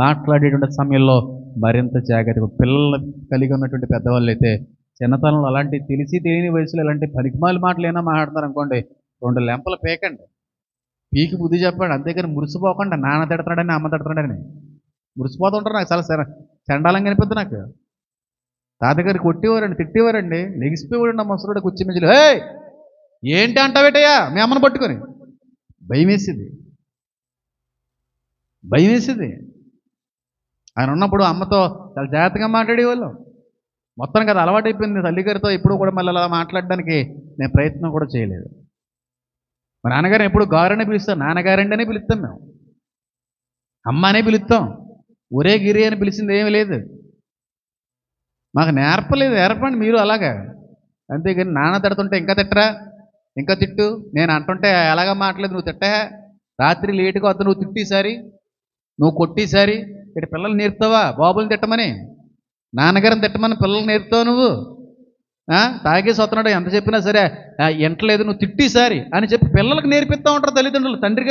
మాట్లాడేటువంటి సమయంలో మరింత జాగ్రత్తగా. పిల్లలు కలిగి ఉన్నటువంటి పెద్దవాళ్ళు అయితే చిన్నతనంలో అలాంటి తెలిసి తెలియని వయసులో ఇలాంటి పనికిమాలి మాటలు ఏమైనా మాట్లాడతారు అనుకోండి, 2 లెంపలు పీకండి, పీకి బుద్ధి చెప్పండి. అంతేకాని మురిసిపోకుండా నాన్న తిడుతున్నాడని అమ్మ తిడుతున్నాడని మురిసిపోతుంటారు. నాకు చాలా చండాలంగా అనిపిద్ది. నాకు తాతగారు కొట్టేవారండి, తిట్టేవారండి, లెగిసిపోయేవాడు నా ముసరుడు కుర్చీ మధ్యలో. ఏంటి అంటావేటయ్యా మీ అమ్మను పట్టుకొని. భయం వేసేది. ఆయన ఉన్నప్పుడు అమ్మతో చాలా జాగ్రత్తగా మాట్లాడేవాళ్ళు. మొత్తం కదా అలవాటు అయిపోయింది తల్లిగారితో. ఎప్పుడు కూడా మళ్ళీ అలా మాట్లాడడానికి నేను ప్రయత్నం కూడా చేయలేదు. మా నాన్నగారిని ఎప్పుడు గారనే పిలుస్తాం, నాన్నగారండి అనే పిలుస్తాం, మేము అమ్మ అనే పిలుస్తాం. ఒరే గిరి అని పిలిచింది ఏమీ లేదు. మాకు నేర్పలేదు. నేర్పండి మీరు అలాగా. అంతేగాని నాన్న తిడుతుంటే ఇంకా తిట్టరా, ఇంకా తిట్టు, నేను అంటుంటే ఎలాగా మాట్లాడలేదు, నువ్వు తిట్టా, రాత్రి లేటుగా వద్ద నువ్వు తిట్టేసారి, నువ్వు కొట్టేసారి. ఇటు పిల్లలు నేర్పుతావా బాబుని తిట్టమని, నాన్నగారిని తిట్టమని పిల్లలు నేర్పుతావు నువ్వు? తాగేసి వస్తున్నాడు ఎంత చెప్పినా సరే ఎంటలేదు, నువ్వు తిట్టేసారి అని చెప్పి పిల్లలకు నేర్పిస్తూ ఉంటారు తల్లిదండ్రులు. తండ్రి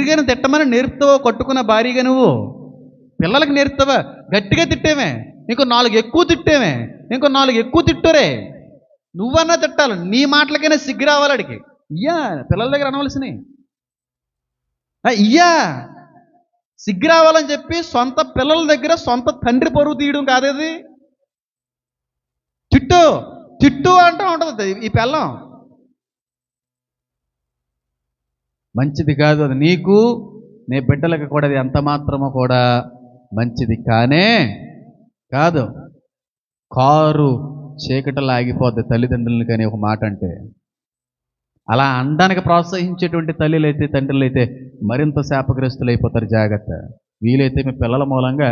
గారిని తిట్టమని నేర్పుతావో కట్టుకున్న భార్యగా నువ్వు పిల్లలకు నేర్పుతావా? గట్టిగా తిట్టేమే, ఇంకో 4 ఎక్కువ తిట్టేమే, ఇంకో 4 ఎక్కువ తిట్టరే. నువ్వన్నా తిట్టాలి, నీ మాటలకైనా సిగ్గు రావాలి అడిగి. పిల్లల దగ్గర అనవలసినవి సిగ్గు రావాలని చెప్పి సొంత పిల్లల దగ్గర సొంత తండ్రి పరువు తీయడం కాదేది. తిట్టు అంటూ ఉంటుంది ఈ పిల్లం. మంచిది కాదు అది. నీకు నీ బిడ్డలకు కూడా అది ఎంత మాత్రమో కూడా మంచిది కాదు. కారు చీకటిలో ఆగిపోద్ది తల్లిదండ్రులని కానీ ఒక మాట అంటే. అలా అనడానికి ప్రోత్సహించేటువంటి తల్లులైతే తండ్రులైతే మరింత శాపగ్రస్తులు అయిపోతారు. జాగ్రత్త. వీలైతే మీ పిల్లల మూలంగా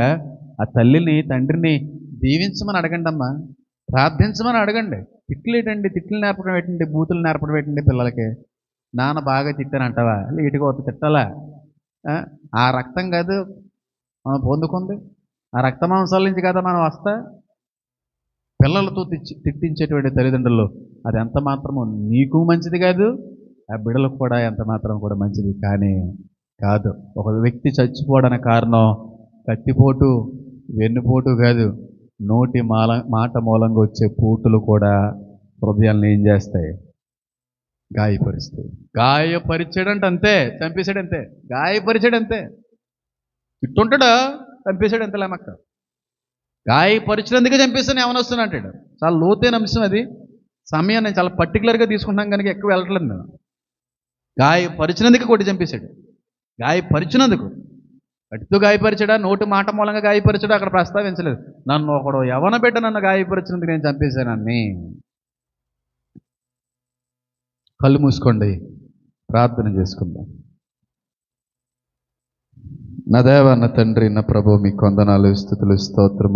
ఆ తల్లిని తండ్రిని దీవించమని అడగండి అమ్మా, ప్రార్థించమని అడగండి. తిట్లు నేర్పడం పెట్టండి, బూతులు నేర్పడం పెట్టండి పిల్లలకి. నాన్న బాగా తిట్టానంటావా, ఇటుగా వద్ద తిట్టాలా? ఆ రక్తం కాదు మనం పొందుకుంది, ఆ రక్త మాంసాల నుంచి కదా మనం వస్తా. పిల్లలతో తిట్టించేటువంటి తల్లిదండ్రులు అది ఎంత మాత్రము నీకు మంచిది కాదు, ఆ బిడ్డలకు కూడా ఎంత మాత్రం కూడా మంచిది కాదు. ఒక వ్యక్తి చచ్చిపోవడానికి కారణం కత్తిపోటు, వెన్నుపోటు కాదు, నోటి మాట మూలంగా వచ్చే పూటులు కూడా హృదయాలను ఏం చేస్తాయి, గాయపరుస్తాయి. గాయపరిచాడంటే అంతే, చంపేశాడంతే. గాయపరిచాడంతే, ఇట్టుంటాడా చంపేశాడు లేమక్క. గాయపరిచినందుకే చంపేస్తాను ఏమనొస్తున్నా అంటాడు. చాలా లోతైన అంశం అది. సమయం నేను చాలా పర్టికులర్గా తీసుకుంటున్నాను కనుక ఎక్కువ వెళ్ళట్లేదు నేను. గాయపరిచినందుకు కొట్టి చంపేశాడు. గాయపరిచినందుకు, కటితో గాయపరిచాడా, నోటి మాట మూలంగా గాయపరిచాడా అక్కడ ప్రస్తావించలేదు. నన్ను ఒకడు యవన బిడ్డ నన్ను గాయపరిచినందుకు నేను చంపేశానని. కళ్ళు మూసుకోండి, ప్రార్థన చేసుకుందాం. నా దేవ, నా తండ్రి, నా ప్రభు, మీకు వందనాలు, స్తుతులు, స్తోత్రం.